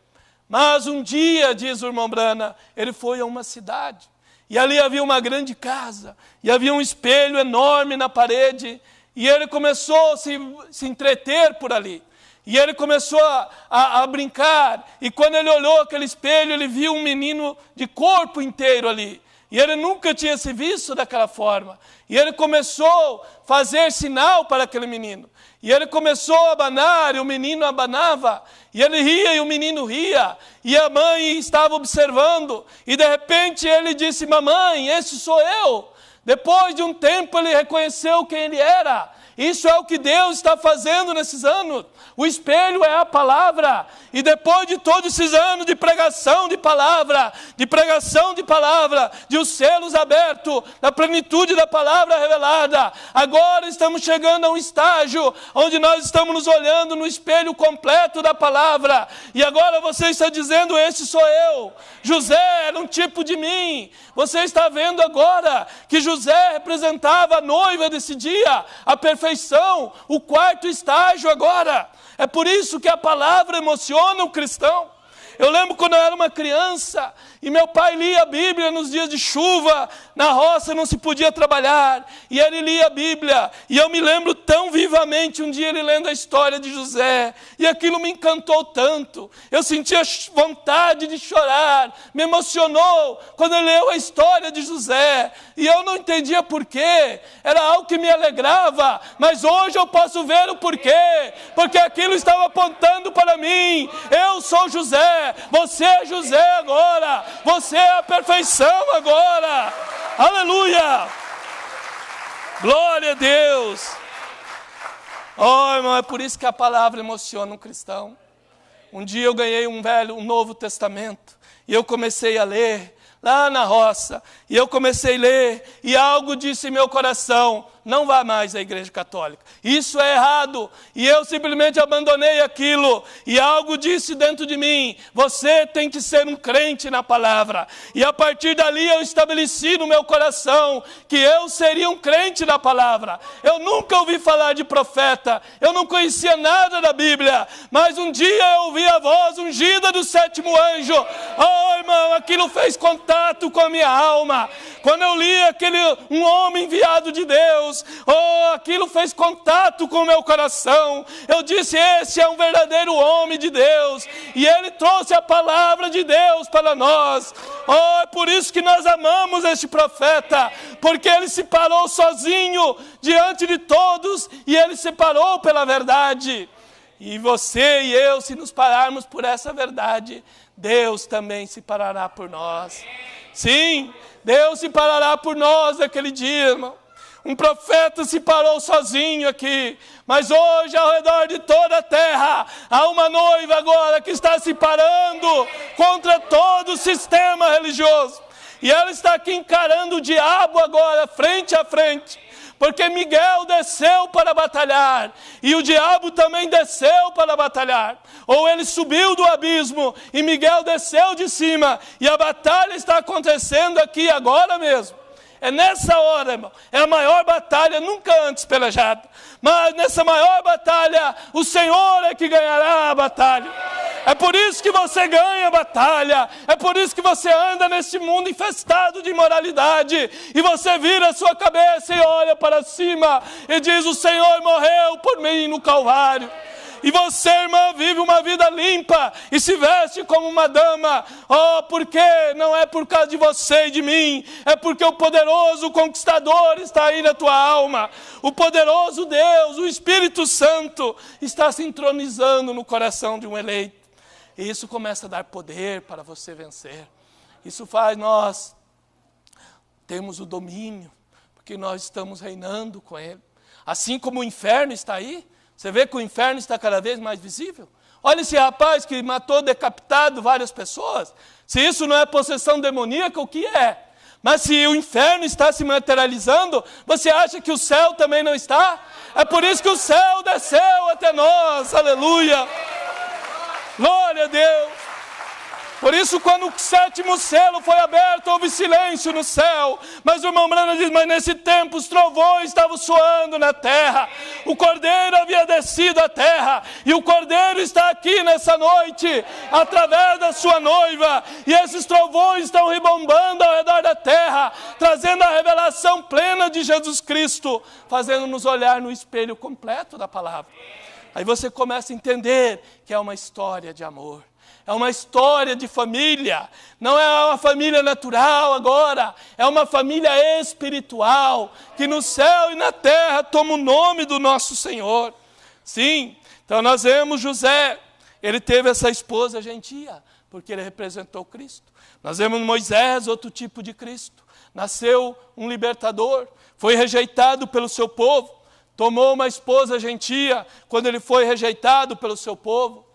Mas um dia, diz o irmão Brana, ele foi a uma cidade. E ali havia uma grande casa. E havia um espelho enorme na parede. E ele começou a se entreter por ali. E ele começou a brincar. E quando ele olhou aquele espelho, ele viu um menino de corpo inteiro ali. E ele nunca tinha se visto daquela forma. E ele começou a fazer sinal para aquele menino. E ele começou a abanar, e o menino abanava. E ele ria, e o menino ria. E a mãe estava observando. E de repente ele disse: mamãe, esse sou eu. Depois de um tempo ele reconheceu quem ele era. Isso é o que Deus está fazendo nesses anos. O espelho é a palavra. E depois de todos esses anos de pregação de palavra, de os selos abertos, da plenitude da palavra revelada, agora estamos chegando a um estágio onde nós estamos nos olhando no espelho completo da palavra. E agora você está dizendo: esse sou eu. José era um tipo de mim. Você está vendo agora que José representava a noiva desse dia, a perfeição, o 4º estágio agora. É por isso que a palavra emociona o cristão. Eu lembro quando eu era uma criança e meu pai lia a Bíblia nos dias de chuva, na roça não se podia trabalhar, e ele lia a Bíblia, e eu me lembro tão vivamente um dia ele lendo a história de José, e aquilo me encantou tanto, eu sentia vontade de chorar, me emocionou quando ele leu a história de José, e eu não entendia porquê, era algo que me alegrava, mas hoje eu posso ver o porquê, porque aquilo estava apontando para mim. Eu sou José, você é José agora, você é a perfeição agora. Aleluia! Glória a Deus! Oh, irmão, é por isso que a palavra emociona um cristão. um dia eu ganhei um Novo Testamento, e eu comecei a ler, lá na roça, e eu comecei a ler, e algo disse em meu coração: não vá mais à igreja católica, isso é errado. E eu simplesmente abandonei aquilo, e algo disse dentro de mim: você tem que ser um crente na palavra. E a partir dali eu estabeleci no meu coração que eu seria um crente na palavra. Eu nunca ouvi falar de profeta, eu não conhecia nada da Bíblia, mas um dia eu ouvi a voz ungida do 7º anjo. Oh, irmão, aquilo fez contato com a minha alma. Quando eu li um homem enviado de Deus, aquilo fez contato com o meu coração. Eu disse: esse é um verdadeiro homem de Deus, e ele trouxe a palavra de Deus para nós. É por isso que nós amamos este profeta, porque ele se parou sozinho diante de todos, e ele se parou pela verdade. E você e eu, se nos pararmos por essa verdade, Deus também se parará por nós. Sim, Deus se parará por nós naquele dia, irmão. Um profeta se parou sozinho aqui, mas hoje ao redor de toda a terra há uma noiva agora que está se parando contra todo o sistema religioso. E ela está aqui encarando o diabo agora, frente a frente. Porque Miguel desceu para batalhar, e o diabo também desceu para batalhar. Ou ele subiu do abismo, e Miguel desceu de cima, e a batalha está acontecendo aqui agora mesmo. É nessa hora, irmão, é a maior batalha nunca antes pelejada. Mas nessa maior batalha, o Senhor é que ganhará a batalha. É por isso que você ganha a batalha. É por isso que você anda nesse mundo infestado de imoralidade. E você vira a sua cabeça e olha para cima e diz: o Senhor morreu por mim no Calvário. E você, irmã, vive uma vida limpa e se veste como uma dama. Porque não é por causa de você e de mim, é porque o poderoso conquistador está aí na tua alma. O poderoso Deus, o Espírito Santo, está se entronizando no coração de um eleito. E isso começa a dar poder para você vencer. Isso faz nós termos o domínio, porque nós estamos reinando com Ele. Assim como o inferno está aí, você vê que o inferno está cada vez mais visível. Olha esse rapaz que matou, decapitado várias pessoas. Se isso não é possessão demoníaca, o que é? Mas se o inferno está se materializando, você acha que o céu também não está? É por isso que o céu desceu até nós. Aleluia! Glória a Deus! Por isso, quando o 7º selo foi aberto, houve silêncio no céu. Mas o irmão Branham diz: mas nesse tempo os trovões estavam soando na terra. O Cordeiro havia descido à terra. E o Cordeiro está aqui nessa noite, através da sua noiva. E esses trovões estão rebombando ao redor da terra, trazendo a revelação plena de Jesus Cristo, fazendo-nos olhar no espelho completo da palavra. Aí você começa a entender que é uma história de amor. É uma história de família, não é uma família natural agora, é uma família espiritual, que no céu e na terra toma o nome do nosso Senhor. Sim, então nós vemos José, ele teve essa esposa gentia, porque ele representou Cristo. Nós vemos Moisés, outro tipo de Cristo, nasceu um libertador, foi rejeitado pelo seu povo, tomou uma esposa gentia, quando ele foi rejeitado pelo seu povo,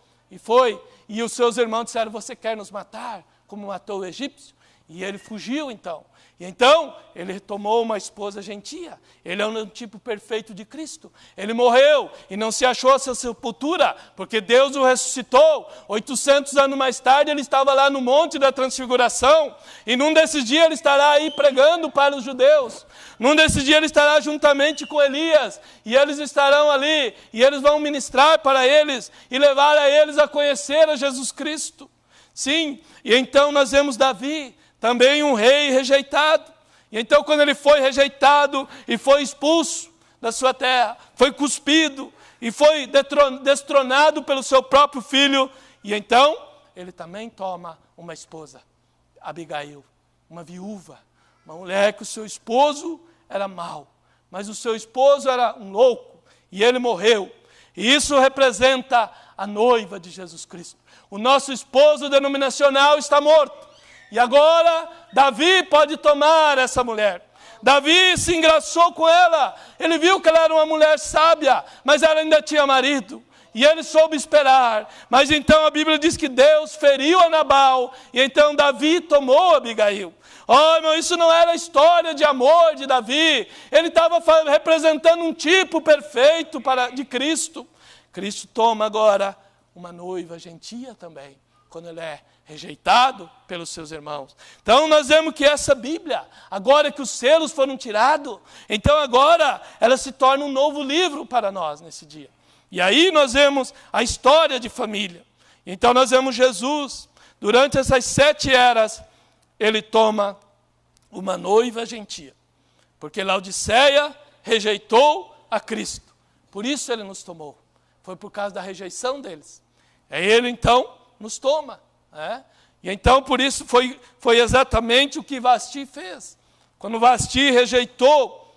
e os seus irmãos disseram: você quer nos matar, como matou o egípcio? E ele fugiu então. E então, ele tomou uma esposa gentia. Ele é um tipo perfeito de Cristo. Ele morreu e não se achou a sua sepultura, porque Deus o ressuscitou. 800 anos mais tarde, ele estava lá no Monte da Transfiguração. E num desses dias, ele estará aí pregando para os judeus. Num desses dias, ele estará juntamente com Elias. E eles estarão ali, e eles vão ministrar para eles, e levar a eles a conhecer a Jesus Cristo. Sim, e então nós vemos Davi, também um rei rejeitado. E então, quando ele foi rejeitado e foi expulso da sua terra, foi cuspido e foi destronado pelo seu próprio filho, e então ele também toma uma esposa, Abigail, uma viúva, uma mulher que o seu esposo era mau, mas o seu esposo era um louco, e ele morreu. E isso representa a noiva de Jesus Cristo. O nosso esposo denominacional está morto. E agora, Davi pode tomar essa mulher. Davi se engraçou com ela. Ele viu que ela era uma mulher sábia, mas ela ainda tinha marido. e ele soube esperar. Mas então a Bíblia diz que Deus feriu a Nabal, e então Davi tomou Abigail. Oh, irmão, isso não era a história de amor de Davi. Ele estava representando um tipo perfeito de Cristo. Cristo toma agora uma noiva gentia também, quando ele é rejeitado pelos seus irmãos. Então nós vemos que essa Bíblia, agora que os selos foram tirados, então agora ela se torna um novo livro para nós nesse dia. E aí nós vemos a história de família. Então nós vemos Jesus, durante essas 7 eras, ele toma uma noiva gentia. Porque Laodiceia rejeitou a Cristo. Por isso ele nos tomou. Foi por causa da rejeição deles. É ele então nos toma. E então por isso foi exatamente o que Vasti fez. Quando Vasti rejeitou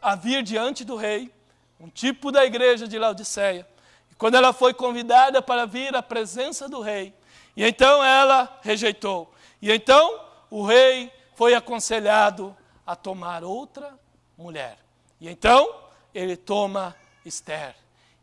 a vir diante do rei, um tipo da igreja de Laodiceia, e quando ela foi convidada para vir à presença do rei, e então ela rejeitou. E então o rei foi aconselhado a tomar outra mulher. E então ele toma Esther.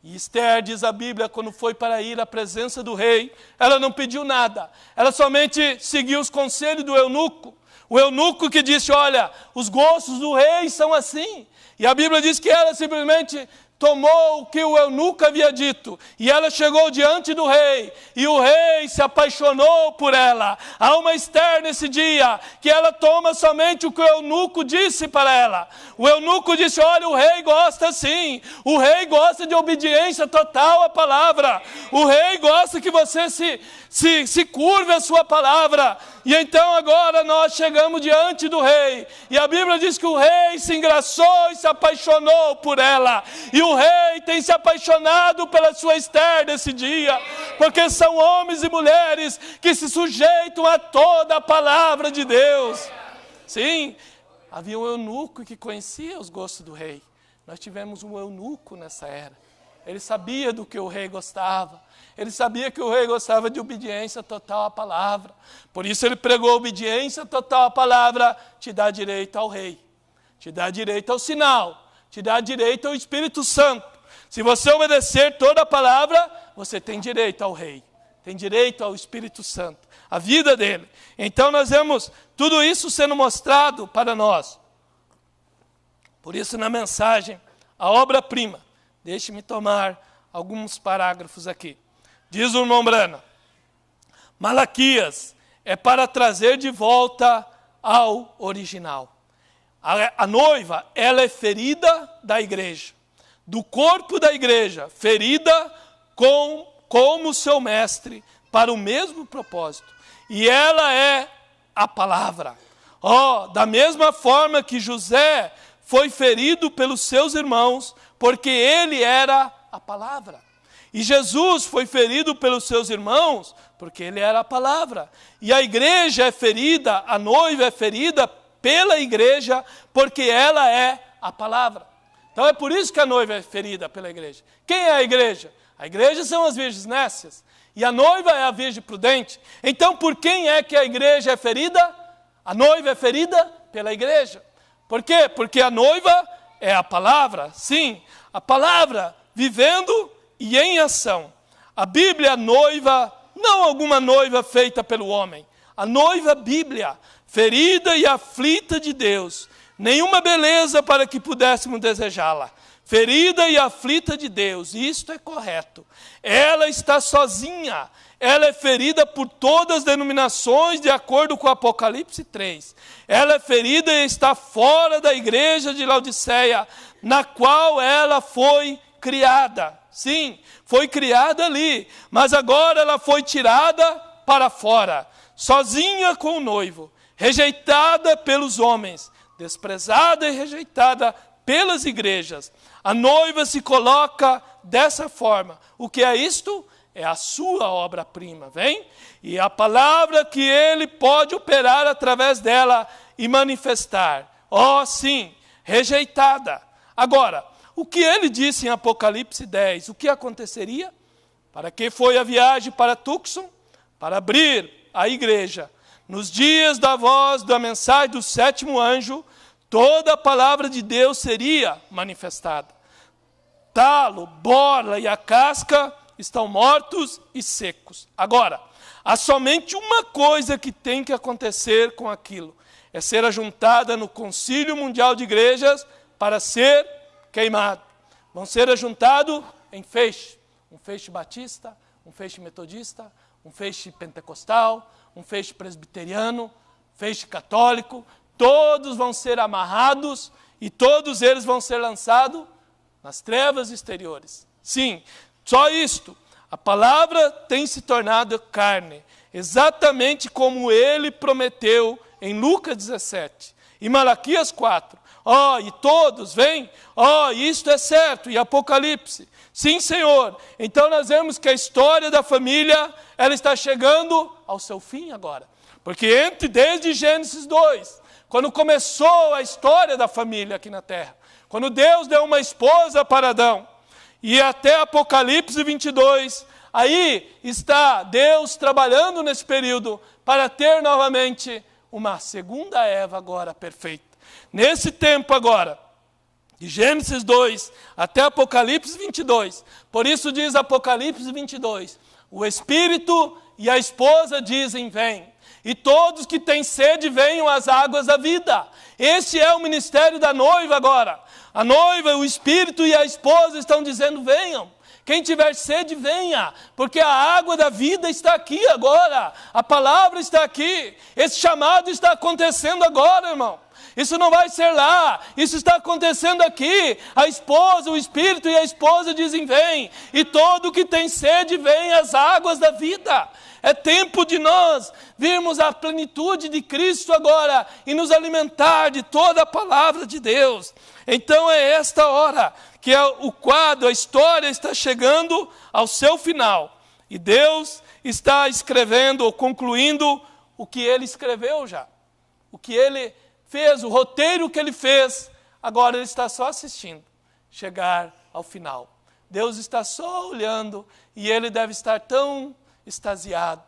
E Esther, diz a Bíblia, quando foi para ir à presença do rei, ela não pediu nada. Ela somente seguiu os conselhos do eunuco. O eunuco que disse, olha, os gostos do rei são assim. E a Bíblia diz que ela simplesmente tomou o que o eunuco havia dito. E ela chegou diante do rei. E o rei se apaixonou por ela. Há uma Esther nesse dia, que ela toma somente o que o eunuco disse para ela. O eunuco disse, olha, o rei gosta sim. O rei gosta de obediência total à palavra. O rei gosta que você se curve a sua palavra. E então agora nós chegamos diante do rei. E a Bíblia diz que o rei se engraçou e se apaixonou por ela. E o rei tem se apaixonado pela sua Esther nesse dia. Porque são homens e mulheres que se sujeitam a toda a palavra de Deus. Sim, havia um eunuco que conhecia os gostos do rei. Nós tivemos um eunuco nessa era. Ele sabia do que o rei gostava. Ele sabia que o rei gostava de obediência total à palavra. Por isso ele pregou obediência total à palavra, te dá direito ao rei. Te dá direito ao sinal. Te dá direito ao Espírito Santo. Se você obedecer toda a palavra, você tem direito ao rei. Tem direito ao Espírito Santo. A vida dele. Então nós vemos tudo isso sendo mostrado para nós. Por isso na mensagem, a obra-prima. Deixe-me tomar alguns parágrafos aqui. Diz o irmão Brana, Malaquias é para trazer de volta ao original. A noiva, ela é ferida da igreja, do corpo da igreja, ferida como seu mestre, para o mesmo propósito. E ela é a palavra. Da mesma forma que José foi ferido pelos seus irmãos, porque ele era a palavra. E Jesus foi ferido pelos seus irmãos, porque ele era a palavra. E a igreja é ferida, a noiva é ferida pela igreja, porque ela é a palavra. Então é por isso que a noiva é ferida pela igreja. Quem é a igreja? A igreja são as virgens nécias. E a noiva é a virgem prudente. Então por quem é que a igreja é ferida? A noiva é ferida pela igreja. Por quê? Porque a noiva é a palavra. Sim, a palavra vivendo e em ação. A Bíblia é a noiva, não alguma noiva feita pelo homem. A noiva Bíblia, ferida e aflita de Deus. Nenhuma beleza para que pudéssemos desejá-la. Ferida e aflita de Deus, isto é correto. Ela está sozinha. Ela é ferida por todas as denominações, de acordo com Apocalipse 3. Ela é ferida e está fora da igreja de Laodiceia, na qual ela foi criada. Sim, foi criada ali, mas agora ela foi tirada para fora, sozinha com o noivo, rejeitada pelos homens, desprezada e rejeitada pelas igrejas. A noiva se coloca dessa forma. O que é isto? É a sua obra-prima, vem? E a palavra que ele pode operar através dela e manifestar. Sim, rejeitada. Agora, o que ele disse em Apocalipse 10? O que aconteceria? Para que foi a viagem para Tucson? Para abrir a igreja. Nos dias da voz da mensagem do 7º anjo, toda a palavra de Deus seria manifestada. talo, borla e a casca estão mortos e secos. Agora, há somente uma coisa que tem que acontecer com aquilo. É ser ajuntada no Concílio Mundial de Igrejas para ser queimado. Vão ser ajuntados em feixe. Um feixe batista, um feixe metodista, um feixe pentecostal, um feixe presbiteriano, feixe católico. Todos vão ser amarrados e todos eles vão ser lançados nas trevas exteriores. Sim, só isto. A palavra tem se tornado carne, exatamente como ele prometeu em Lucas 17 e Malaquias 4. E todos vêm, isto é certo, e Apocalipse. Sim, Senhor. Então nós vemos que a história da família, ela está chegando ao seu fim agora. Porque desde Gênesis 2, quando começou a história da família aqui na terra, quando Deus deu uma esposa para Adão, e até Apocalipse 22, aí está Deus trabalhando nesse período para ter novamente uma segunda Eva agora perfeita. Nesse tempo agora, de Gênesis 2 até Apocalipse 22, por isso diz Apocalipse 22, o Espírito e a esposa dizem, vem. E todos que têm sede venham às águas da vida. Esse é o ministério da noiva agora. A noiva, o Espírito e a esposa estão dizendo, venham. Quem tiver sede, venha, porque a água da vida está aqui agora. A palavra está aqui. Esse chamado está acontecendo agora, irmão. Isso não vai ser lá, isso está acontecendo aqui. A esposa, o Espírito e a esposa dizem, vem. E todo que tem sede, vem às águas da vida. É tempo de nós virmos a plenitude de Cristo agora e nos alimentar de toda a palavra de Deus. Então é esta hora que o quadro, a história está chegando ao seu final. E Deus está escrevendo ou concluindo o que Ele escreveu já. O que Ele fez, o roteiro que Ele fez, agora Ele está só assistindo chegar ao final. Deus está só olhando e Ele deve estar tão extasiado,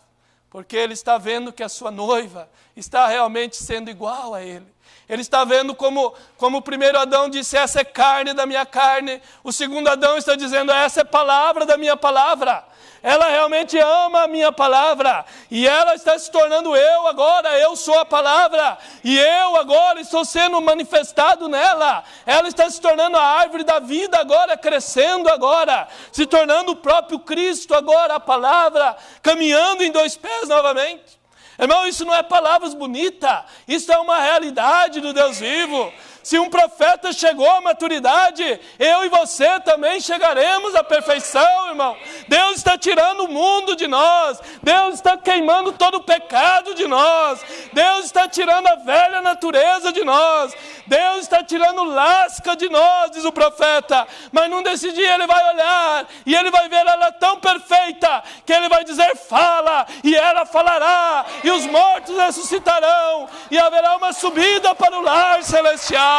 porque Ele está vendo que a sua noiva está realmente sendo igual a Ele. Ele está vendo como o primeiro Adão disse, essa é carne da minha carne. O segundo Adão está dizendo, essa é palavra da minha palavra. Ela realmente ama a minha palavra. E ela está se tornando eu agora. Eu sou a palavra. E eu agora estou sendo manifestado nela. Ela está se tornando a árvore da vida agora, crescendo agora. Se tornando o próprio Cristo agora, a palavra, caminhando em dois pés novamente. Irmão, isso não é palavras bonitas, isso é uma realidade do Deus vivo. Se um profeta chegou à maturidade, eu e você também chegaremos à perfeição, irmão. Deus está tirando o mundo de nós. Deus está queimando todo o pecado de nós. Deus está tirando a velha natureza de nós. Deus está tirando lasca de nós, diz o profeta. Mas num desse dia ele vai olhar e ele vai ver ela tão perfeita que ele vai dizer, fala, e ela falará, e os mortos ressuscitarão, e haverá uma subida para o lar celestial.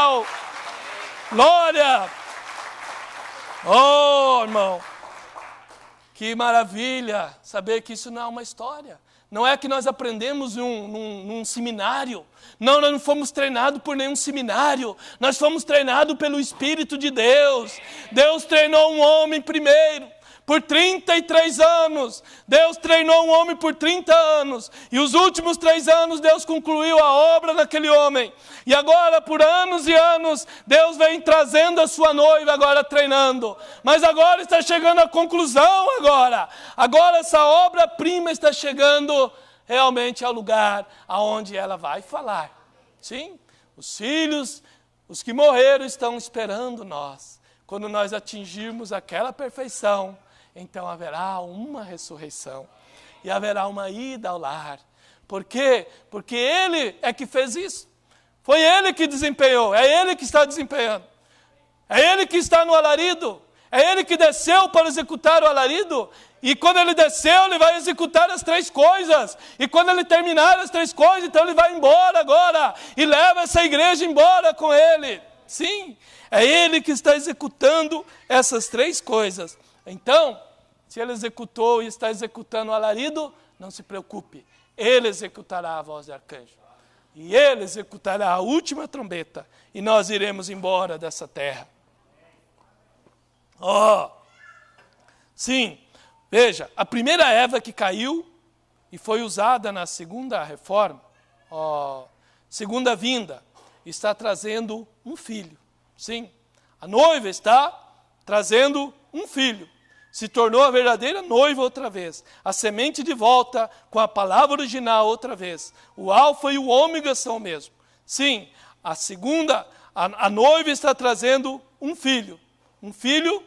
Glória! Oh, irmão, que maravilha saber que isso não é uma história. Não é que nós aprendemos num seminário. Não, nós não fomos treinados por nenhum seminário. Nós fomos treinados pelo Espírito de Deus. Deus treinou um homem primeiro. Por 33 anos, Deus treinou um homem por 30 anos. E os últimos 3 anos, Deus concluiu a obra daquele homem. E agora, por anos e anos, Deus vem trazendo a sua noiva, agora treinando. Mas agora está chegando a conclusão agora. Agora essa obra-prima está chegando realmente ao lugar aonde ela vai falar. Sim, os filhos, os que morreram, estão esperando nós. Quando nós atingirmos aquela perfeição, então haverá uma ressurreição e haverá uma ida ao lar. Por quê? Porque Ele é que fez isso. Foi Ele que desempenhou, é Ele que está desempenhando. É Ele que está no alarido, é Ele que desceu para executar o alarido. E quando Ele desceu, Ele vai executar as 3 coisas. E quando Ele terminar as 3 coisas, então Ele vai embora agora e leva essa igreja embora com Ele. Sim, é Ele que está executando essas 3 coisas. Então, se Ele executou e está executando o alarido, não se preocupe. Ele executará a voz de arcanjo. E Ele executará a última trombeta. E nós iremos embora dessa terra. Sim, veja, a primeira Eva que caiu e foi usada na segunda reforma, segunda vinda, está trazendo um filho. Sim, a noiva está trazendo um filho. Se tornou a verdadeira noiva outra vez. A semente de volta com a palavra original outra vez. O alfa e o ômega são o mesmo. Sim, a noiva está trazendo um filho. Um filho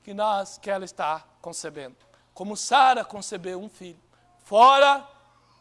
que ela está concebendo. Como Sara concebeu um filho. Fora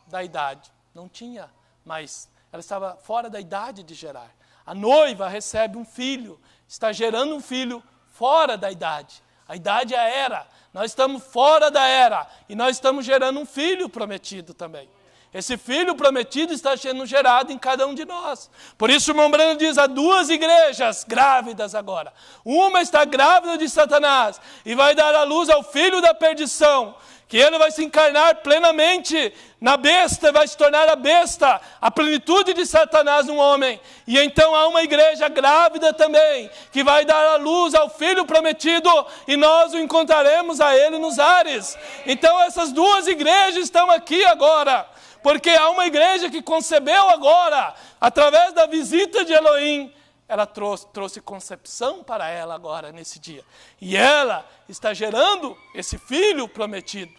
da idade. Não tinha mais. Ela estava fora da idade de gerar. A noiva recebe um filho. Está gerando um filho fora da idade. A idade é a era. Nós estamos fora da era. E nós estamos gerando um filho prometido também. Esse filho prometido está sendo gerado em cada um de nós. Por isso o irmão Branham diz, há duas igrejas grávidas agora. Uma está grávida de Satanás e vai dar à luz ao filho da perdição, que ele vai se encarnar plenamente na besta, vai se tornar a besta, a plenitude de Satanás no homem. E então há uma igreja grávida também, que vai dar à luz ao Filho prometido, e nós o encontraremos a ele nos ares. Então essas duas igrejas estão aqui agora, porque há uma igreja que concebeu agora, através da visita de Elohim, ela trouxe concepção para ela agora, nesse dia. E ela está gerando esse filho prometido.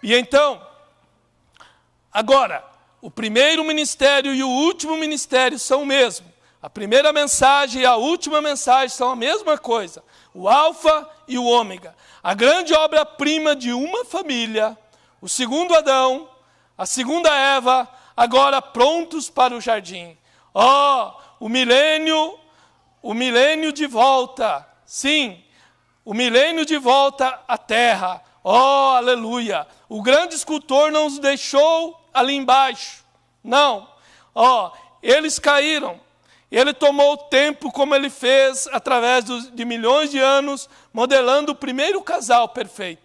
E então, agora, o primeiro ministério e o último ministério são o mesmo. A primeira mensagem e a última mensagem são a mesma coisa. O alfa e o ômega. A grande obra-prima de uma família, o segundo Adão, a segunda Eva, agora prontos para o jardim. O milênio de volta, sim, o milênio de volta à terra, aleluia, o grande escultor não os deixou ali embaixo, não, eles caíram, ele tomou o tempo como ele fez através de milhões de anos, modelando o primeiro casal perfeito,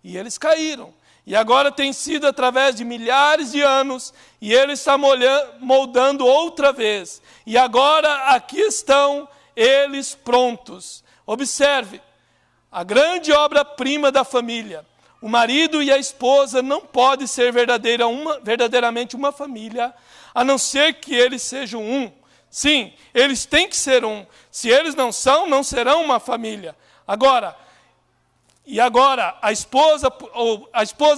e eles caíram. E agora tem sido através de milhares de anos, e ele está moldando outra vez. E agora aqui estão eles prontos. Observe, a grande obra-prima da família. O marido e a esposa não podem ser verdadeiramente uma família, a não ser que eles sejam um. Sim, eles têm que ser um. Se eles não são, não serão uma família. Agora, a esposa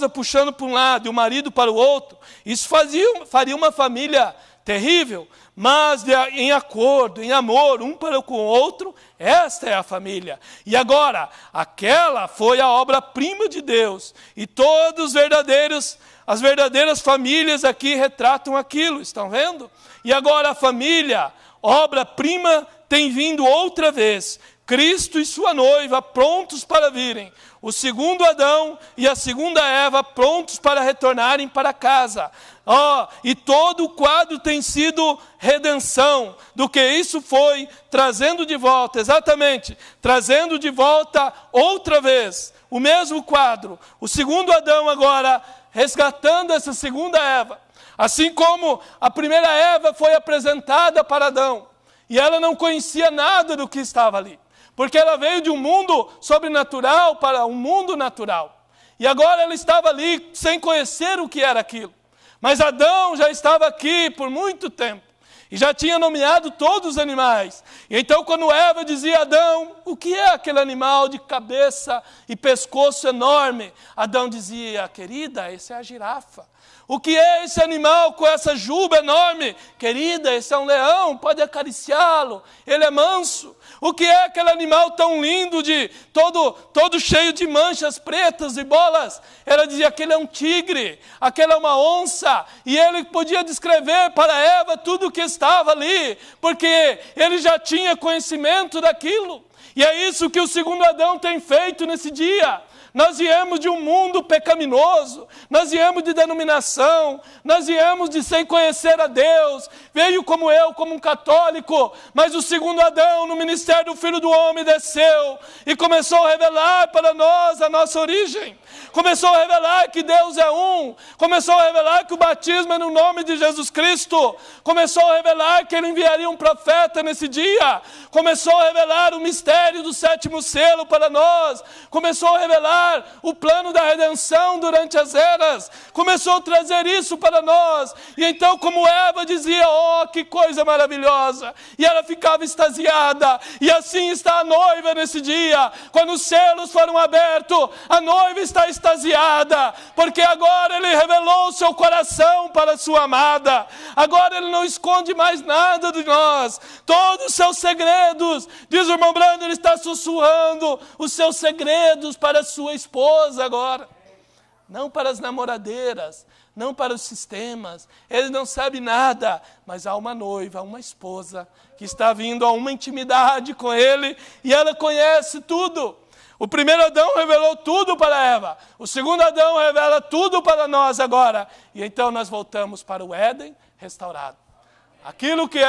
puxando para um lado e o marido para o outro, isso faria uma família terrível, mas em acordo, em amor, um para com o outro, esta é a família. E agora, aquela foi a obra-prima de Deus, e as verdadeiras famílias aqui retratam aquilo, estão vendo? E agora a família, obra-prima, tem vindo outra vez, Cristo e sua noiva prontos para virem. O segundo Adão e a segunda Eva prontos para retornarem para casa. E todo o quadro tem sido redenção do que isso foi, trazendo de volta, exatamente, trazendo de volta outra vez o mesmo quadro. O segundo Adão agora resgatando essa segunda Eva. Assim como a primeira Eva foi apresentada para Adão e ela não conhecia nada do que estava ali. Porque ela veio de um mundo sobrenatural para um mundo natural. E agora ela estava ali sem conhecer o que era aquilo. Mas Adão já estava aqui por muito tempo. E já tinha nomeado todos os animais. E então quando Eva dizia a Adão, o que é aquele animal de cabeça e pescoço enorme? Adão dizia, querida, esse é a girafa. O que é esse animal com essa juba enorme? Querida, esse é um leão, pode acariciá-lo, ele é manso. O que é aquele animal tão lindo, todo cheio de manchas pretas e bolas? Ela dizia, aquele é um tigre, aquele é uma onça. E ele podia descrever para Eva tudo o que estava ali, porque ele já tinha conhecimento daquilo. E é isso que o segundo Adão tem feito nesse dia. Nós viemos de um mundo pecaminoso, nós viemos de denominação, nós viemos de sem conhecer a Deus. Veio como eu, como um católico, mas o segundo Adão, no ministério do Filho do Homem, desceu e começou a revelar para nós a nossa origem. Começou a revelar que Deus é um, começou a revelar que o batismo é no nome de Jesus Cristo, começou a revelar que Ele enviaria um profeta nesse dia, começou a revelar o mistério do 7º selo para nós, começou a revelar o plano da redenção durante as eras, começou a trazer isso para nós. E então, como Eva dizia, oh, que coisa maravilhosa, e ela ficava extasiada, e assim está a noiva nesse dia, quando os selos foram abertos, a noiva está extasiada, porque agora Ele revelou o seu coração para a sua amada, agora Ele não esconde mais nada de nós, todos os seus segredos, diz o irmão Brando, Ele está sussurrando os seus segredos para a sua esposa agora, não para as namoradeiras, não para os sistemas. Ele não sabe nada, mas há uma noiva, uma esposa, que está vindo a uma intimidade com Ele, e ela conhece tudo. O primeiro Adão revelou tudo para Eva, o segundo Adão revela tudo para nós agora, e então nós voltamos para o Éden restaurado. Aquilo que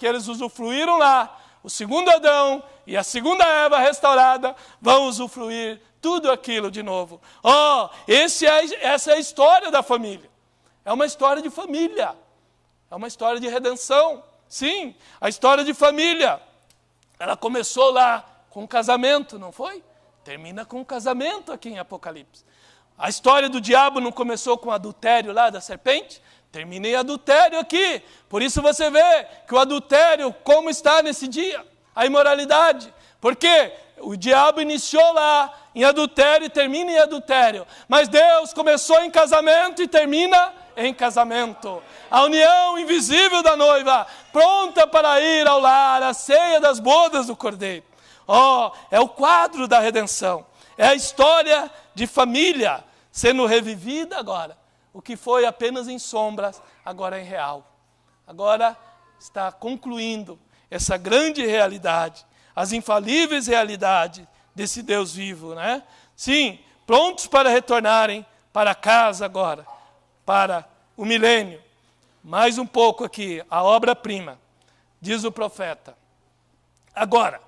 eles usufruíram lá, o segundo Adão e a segunda Eva restaurada vão usufruir tudo aquilo de novo. Oh, essa é a história da família. É uma história de família. É uma história de redenção. Sim, a história de família. Ela começou lá com o casamento, não foi? Termina com o casamento aqui em Apocalipse. A história do diabo não começou com o adultério lá da serpente? Termina em adultério aqui. Por isso você vê que o adultério, como está nesse dia? A imoralidade. Porque o diabo iniciou lá em adultério e termina em adultério. Mas Deus começou em casamento e termina em casamento. A união invisível da noiva, pronta para ir ao lar, a ceia das bodas do Cordeiro. Oh, é o quadro da redenção. É a história de família sendo revivida agora. O que foi apenas em sombras, agora é em real. Agora está concluindo essa grande realidade, as infalíveis realidades desse Deus vivo, né? Sim, prontos para retornarem para casa agora, para o milênio. Mais um pouco aqui, a obra-prima, diz o profeta. Agora,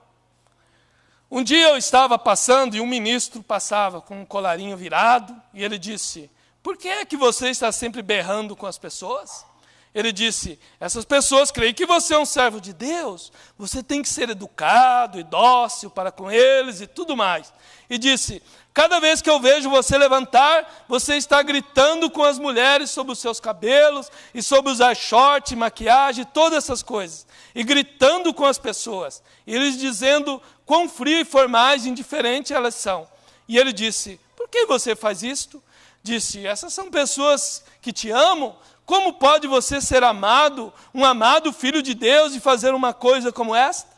um dia eu estava passando e um ministro passava com um colarinho virado e ele disse: por que é que você está sempre berrando com as pessoas? Ele disse: essas pessoas creem que você é um servo de Deus, você tem que ser educado e dócil para com eles e tudo mais. E disse: cada vez que eu vejo você levantar, você está gritando com as mulheres sobre os seus cabelos e sobre usar short, maquiagem, todas essas coisas. E gritando com as pessoas. E eles dizendo quão frio e formais e indiferentes elas são. E ele disse: por que você faz isto? Disse: essas são pessoas que te amam. Como pode você ser amado, um amado filho de Deus, e fazer uma coisa como esta?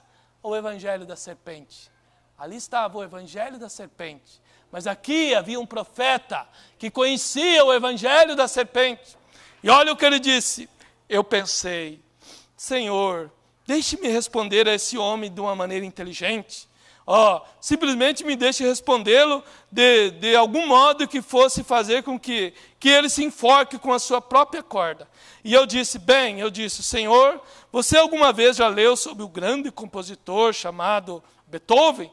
O evangelho da serpente. Ali estava o evangelho da serpente. Mas aqui havia um profeta que conhecia o evangelho da serpente. E olha o que ele disse. Eu pensei: Senhor, deixe-me responder a esse homem de uma maneira inteligente. Simplesmente me deixe respondê-lo de algum modo que fosse fazer com que ele se enforque com a sua própria corda. E eu disse: Senhor, você alguma vez já leu sobre o grande compositor chamado Beethoven?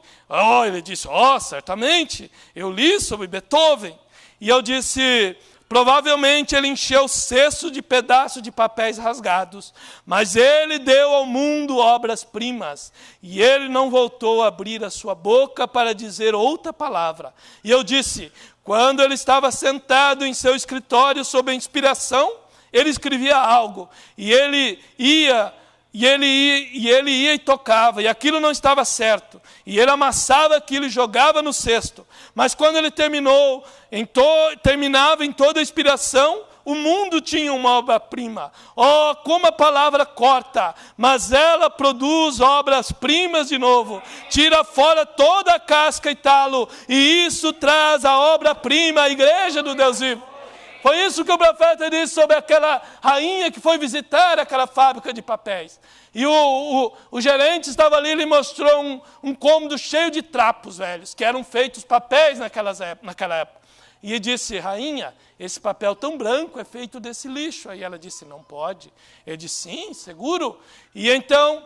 Ele disse: certamente, eu li sobre Beethoven. E eu disse: provavelmente ele encheu o cesto de pedaços de papéis rasgados, mas ele deu ao mundo obras-primas, e ele não voltou a abrir a sua boca para dizer outra palavra. E eu disse: quando ele estava sentado em seu escritório sob a inspiração, ele escrevia algo, e ele ia e tocava, e aquilo não estava certo, e ele amassava aquilo e jogava no cesto. Mas quando ele terminava em toda a inspiração, o mundo tinha uma obra-prima. Como a palavra corta, mas ela produz obras-primas de novo. Tira fora toda a casca e talo, e isso traz a obra-prima, a igreja do Deus vivo. Foi isso que o profeta disse sobre aquela rainha que foi visitar aquela fábrica de papéis. E o gerente estava ali e lhe mostrou um cômodo cheio de trapos velhos, que eram feitos papéis naquela época. E ele disse, rainha, esse papel tão branco é feito desse lixo. Aí ela disse, não pode. Ele disse, sim, seguro. E então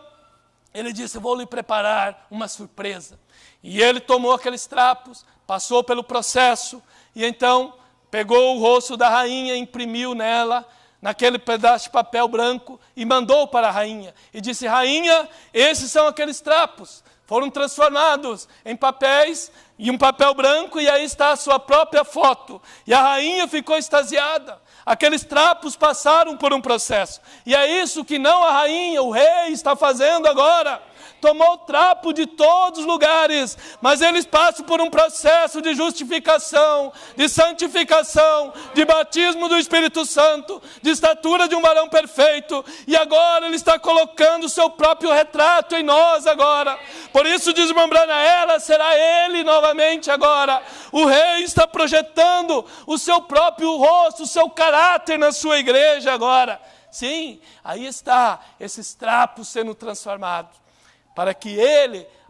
ele disse, vou lhe preparar uma surpresa. E ele tomou aqueles trapos, passou pelo processo, e então pegou o rosto da rainha, imprimiu nela, naquele pedaço de papel branco, e mandou para a rainha. E disse, rainha, esses são aqueles trapos. Foram transformados em papéis, e um papel branco, e aí está a sua própria foto. E a rainha ficou extasiada. Aqueles trapos passaram por um processo. E é isso que não a rainha, o rei está fazendo agora. Tomou trapo de todos os lugares, mas eles passam por um processo de justificação, de santificação, de batismo do Espírito Santo, de estatura de um varão perfeito, e agora Ele está colocando o seu próprio retrato em nós agora. Por isso, diz o irmão Branham, ela será Ele novamente agora. O rei está projetando o seu próprio rosto, o seu caráter na sua igreja agora. Sim, aí está esses trapos sendo transformados, para que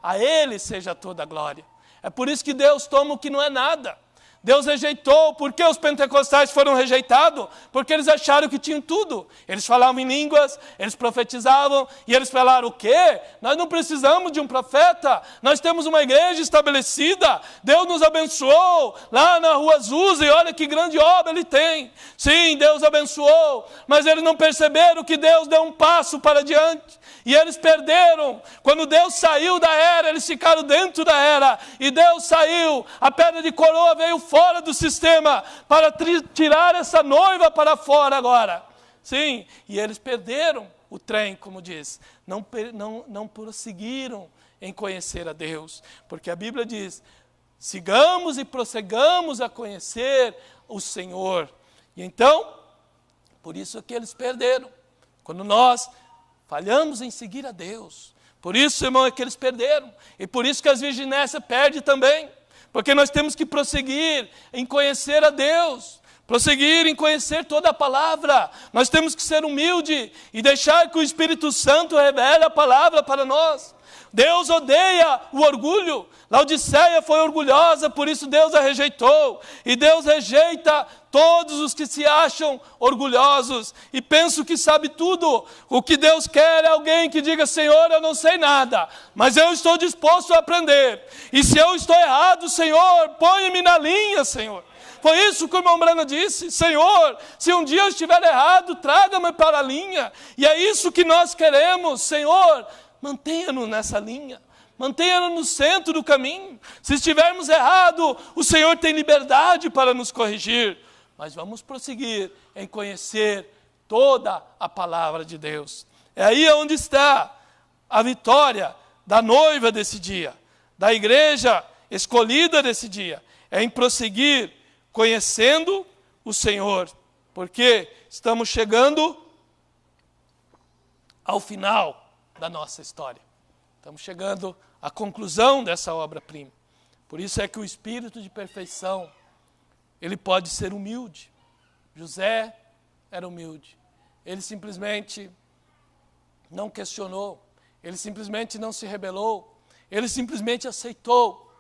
a Ele seja toda a glória. É por isso que Deus toma o que não é nada. Deus rejeitou. Por que os pentecostais foram rejeitados? Porque eles acharam que tinham tudo. Eles falavam em línguas, eles profetizavam, e eles falaram, o quê? Nós não precisamos de um profeta, nós temos uma igreja estabelecida, Deus nos abençoou, lá na rua Azusa, e olha que grande obra Ele tem. Sim, Deus abençoou, mas eles não perceberam que Deus deu um passo para diante, e eles perderam. Quando Deus saiu da era, eles ficaram dentro da era, e Deus saiu, a pedra de coroa veio fora do sistema, para tirar essa noiva para fora agora. Sim, e eles perderam o trem, como diz. Não prosseguiram em conhecer a Deus, porque a Bíblia diz, sigamos e prossigamos a conhecer o Senhor. E então, por isso é que eles perderam. Quando nós falhamos em seguir a Deus, por isso, irmão, é que eles perderam. E por isso que as virginésias perdem também. Porque nós temos que prosseguir em conhecer a Deus, prosseguir em conhecer toda a palavra. Nós temos que ser humildes e deixar que o Espírito Santo revele a palavra para nós. Deus odeia o orgulho. Laodiceia foi orgulhosa, por isso Deus a rejeitou. E Deus rejeita todos os que se acham orgulhosos e pensam que sabe tudo. O que Deus quer é alguém que diga, Senhor, eu não sei nada, mas eu estou disposto a aprender. E se eu estou errado, Senhor, põe-me na linha, Senhor. Foi isso que o irmão Branham disse, Senhor, se um dia eu estiver errado, traga-me para a linha. E é isso que nós queremos, Senhor, mantenha-nos nessa linha. Mantenha-nos no centro do caminho. Se estivermos errados, o Senhor tem liberdade para nos corrigir. Mas vamos prosseguir em conhecer toda a palavra de Deus. É aí onde está a vitória da noiva desse dia, da igreja escolhida desse dia. É em prosseguir conhecendo o Senhor. Porque estamos chegando ao final da nossa história. Estamos chegando à conclusão dessa obra-prima. Por isso é que o espírito de perfeição, ele pode ser humilde. José era humilde. Ele simplesmente não questionou. Ele simplesmente não se rebelou. Ele simplesmente aceitou.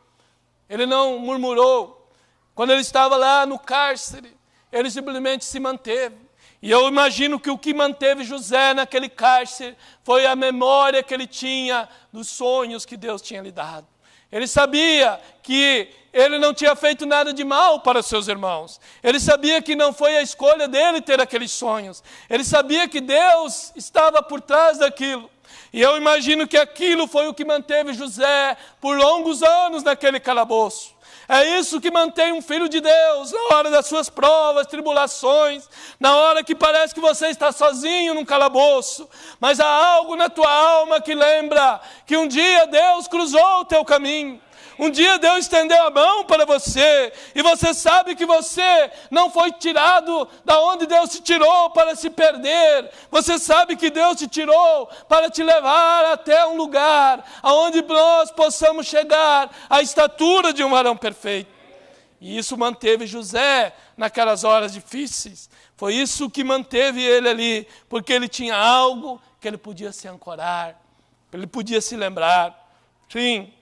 Ele não murmurou. Quando ele estava lá no cárcere, ele simplesmente se manteve. E eu imagino que o que manteve José naquele cárcere foi a memória que ele tinha dos sonhos que Deus tinha lhe dado. Ele sabia que ele não tinha feito nada de mal para seus irmãos. Ele sabia que não foi a escolha dele ter aqueles sonhos. Ele sabia que Deus estava por trás daquilo. E eu imagino que aquilo foi o que manteve José por longos anos naquele calabouço. É isso que mantém um filho de Deus na hora das suas provas, tribulações, na hora que parece que você está sozinho num calabouço, mas há algo na tua alma que lembra que um dia Deus cruzou o teu caminho. Um dia Deus estendeu a mão para você, e você sabe que você não foi tirado da onde Deus te tirou para se perder. Você sabe que Deus te tirou para te levar até um lugar onde nós possamos chegar à estatura de um varão perfeito. E isso manteve José naquelas horas difíceis. Foi isso que manteve ele ali, porque ele tinha algo que ele podia se ancorar, ele podia se lembrar. Sim,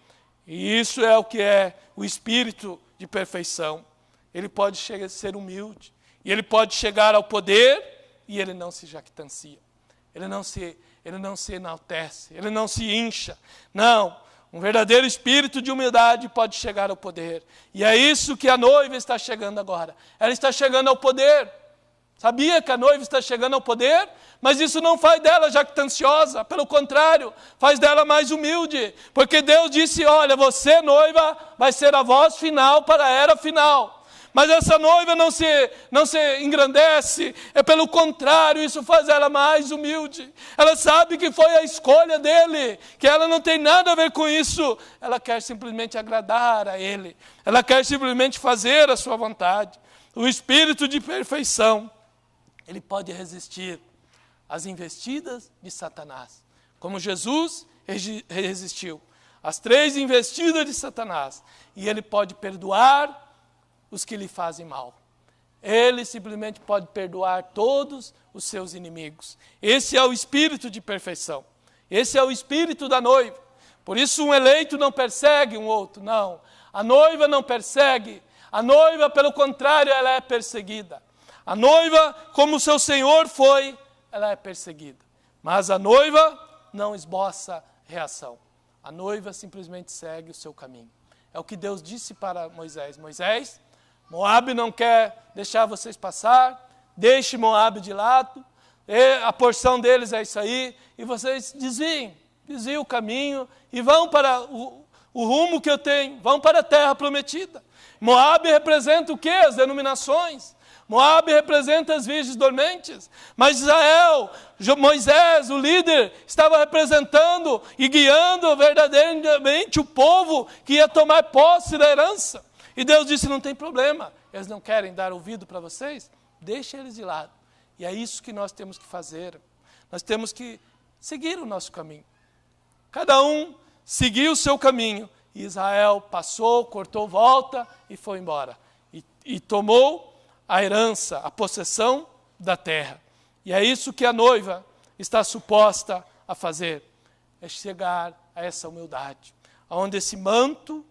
e isso é o que é o espírito de perfeição. Ele pode chegar a ser humilde, e ele pode chegar ao poder, e ele não se jactancia. Ele não se enaltece, ele não se incha. Não, um verdadeiro espírito de humildade pode chegar ao poder. E é isso que a noiva está chegando agora. Ela está chegando ao poder. Sabia que a noiva está chegando ao poder? Mas isso não faz dela jactanciosa. Pelo contrário, faz dela mais humilde. Porque Deus disse, olha, você, noiva, vai ser a voz final para a era final. Mas essa noiva não se engrandece, é pelo contrário, isso faz ela mais humilde. Ela sabe que foi a escolha dele, que ela não tem nada a ver com isso. Ela quer simplesmente agradar a ele, ela quer simplesmente fazer a sua vontade. O espírito de perfeição, ele pode resistir às investidas de Satanás, como Jesus resistiu às 3 investidas de Satanás. E ele pode perdoar os que lhe fazem mal. Ele simplesmente pode perdoar todos os seus inimigos. Esse é o espírito de perfeição. Esse é o espírito da noiva. Por isso um eleito não persegue um outro, não. A noiva não persegue. A noiva, pelo contrário, ela é perseguida. A noiva, como o seu Senhor foi, ela é perseguida. Mas a noiva não esboça reação. A noiva simplesmente segue o seu caminho. É o que Deus disse para Moisés. Moisés, Moabe não quer deixar vocês passar, deixe Moabe de lado, a porção deles é isso aí, e vocês desviem o caminho e vão para o rumo que eu tenho, vão para a terra prometida. Moabe representa o quê? As denominações. Moabe representa as virgens dormentes. Mas Israel, Moisés, o líder, estava representando e guiando verdadeiramente o povo que ia tomar posse da herança. E Deus disse, não tem problema, eles não querem dar ouvido para vocês, deixe eles de lado. E é isso que nós temos que fazer. Nós temos que seguir o nosso caminho. Cada um seguiu o seu caminho. E Israel passou, cortou volta e foi embora. E tomou a herança, a possessão da terra. E é isso que a noiva está suposta a fazer. É chegar a essa humildade. Onde esse manto,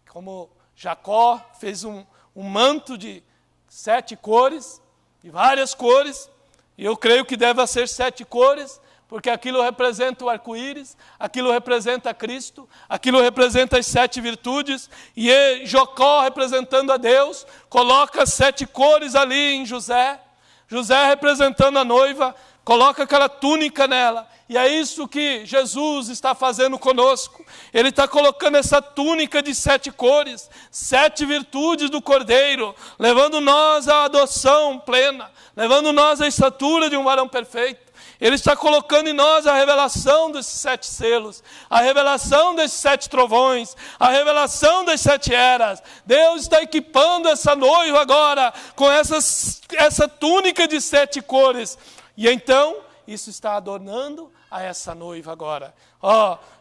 como Jacó fez um manto de 7 cores, de várias cores, e eu creio que deve ser 7 cores, porque aquilo representa o arco-íris, aquilo representa Cristo, aquilo representa as 7 virtudes, e Jacó, representando a Deus, coloca as 7 cores ali em José, José representando a noiva, coloca aquela túnica nela. E é isso que Jesus está fazendo conosco. Ele está colocando essa túnica de 7 cores, 7 virtudes do Cordeiro, levando nós à adoção plena, levando nós à estatura de um varão perfeito. Ele está colocando em nós a revelação desses 7 selos, a revelação desses 7 trovões, a revelação das 7 eras. Deus está equipando essa noiva agora com essa túnica de 7 cores. E então, isso está adornando a essa noiva agora.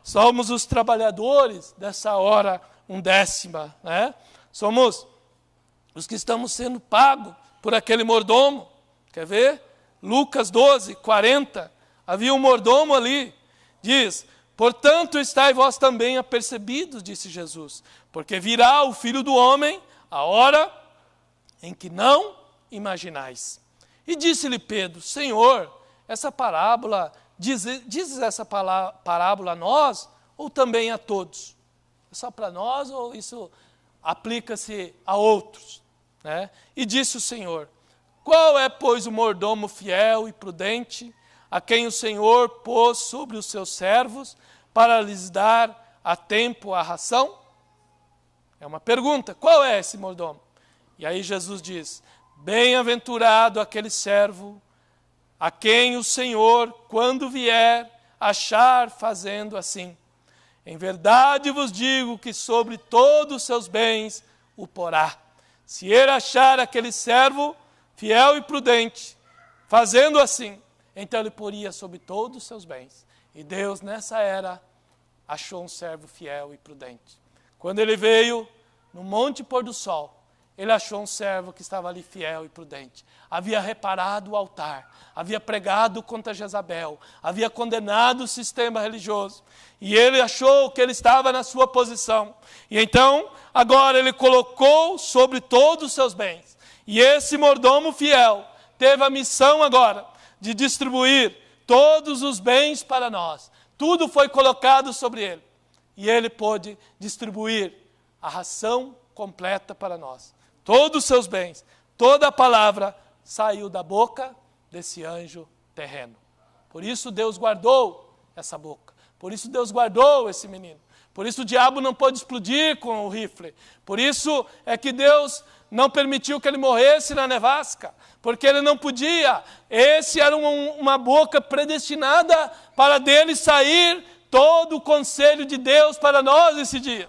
Somos os trabalhadores dessa hora 1/10, né? Somos os que estamos sendo pagos por aquele mordomo. Quer ver? Lucas 12, 40. Havia um mordomo ali. Diz, portanto, estai vós também apercebidos, disse Jesus, porque virá o Filho do Homem a hora em que não imaginais. E disse-lhe Pedro, Senhor, essa parábola, dizes essa parábola a nós ou também a todos? É só para nós ou isso aplica-se a outros? Né? E disse o Senhor, qual é, pois, o mordomo fiel e prudente, a quem o Senhor pôs sobre os seus servos, para lhes dar a tempo a ração? É uma pergunta, qual é esse mordomo? E aí Jesus diz, bem-aventurado aquele servo, a quem o Senhor, quando vier, achar fazendo assim. Em verdade vos digo que sobre todos os seus bens o porá. Se ele achar aquele servo fiel e prudente, fazendo assim, então ele poria sobre todos os seus bens. E Deus, nessa era, achou um servo fiel e prudente. Quando ele veio no monte pôr do sol, ele achou um servo que estava ali fiel e prudente. Havia reparado o altar, havia pregado contra Jezabel, havia condenado o sistema religioso. E ele achou que ele estava na sua posição. E então, agora ele colocou sobre todos os seus bens. E esse mordomo fiel teve a missão agora de distribuir todos os bens para nós. Tudo foi colocado sobre ele. E ele pôde distribuir a ração completa para nós. Todos os seus bens, toda a palavra saiu da boca desse anjo terreno. Por isso Deus guardou essa boca. Por isso Deus guardou esse menino. Por isso o diabo não pôde explodir com o rifle. Por isso é que Deus não permitiu que ele morresse na nevasca. Porque ele não podia. Esse era uma boca predestinada para dele sair todo o conselho de Deus para nós esse dia.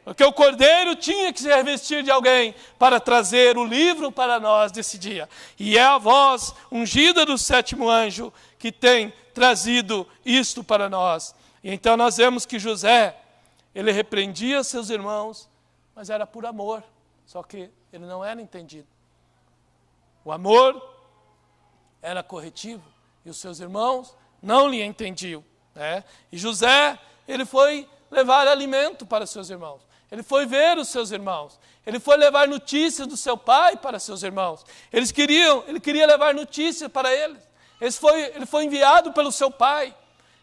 Porque o cordeiro tinha que se revestir de alguém para trazer o livro para nós desse dia. E é a voz ungida do sétimo anjo que tem trazido isto para nós. E então nós vemos que José, ele repreendia seus irmãos, mas era por amor. Só que ele não era entendido. O amor era corretivo e os seus irmãos não lhe entendiam. Né? E José, ele foi levar alimento para seus irmãos. Ele foi ver os seus irmãos. Ele foi levar notícias do seu pai para seus irmãos. Ele queria levar notícias para eles. Ele foi enviado pelo seu pai.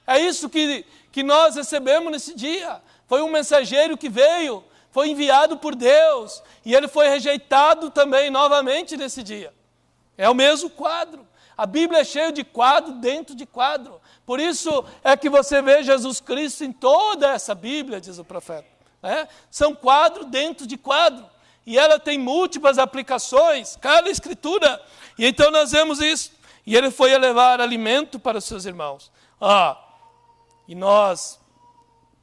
É isso que nós recebemos nesse dia. Foi um mensageiro que veio, foi enviado por Deus. E ele foi rejeitado também novamente nesse dia. É o mesmo quadro. A Bíblia é cheia de quadro dentro de quadro. Por isso é que você vê Jesus Cristo em toda essa Bíblia, diz o profeta. São quadro dentro de quadro. E ela tem múltiplas aplicações, cada escritura. E então nós vemos isso. E ele foi levar alimento para os seus irmãos. E nós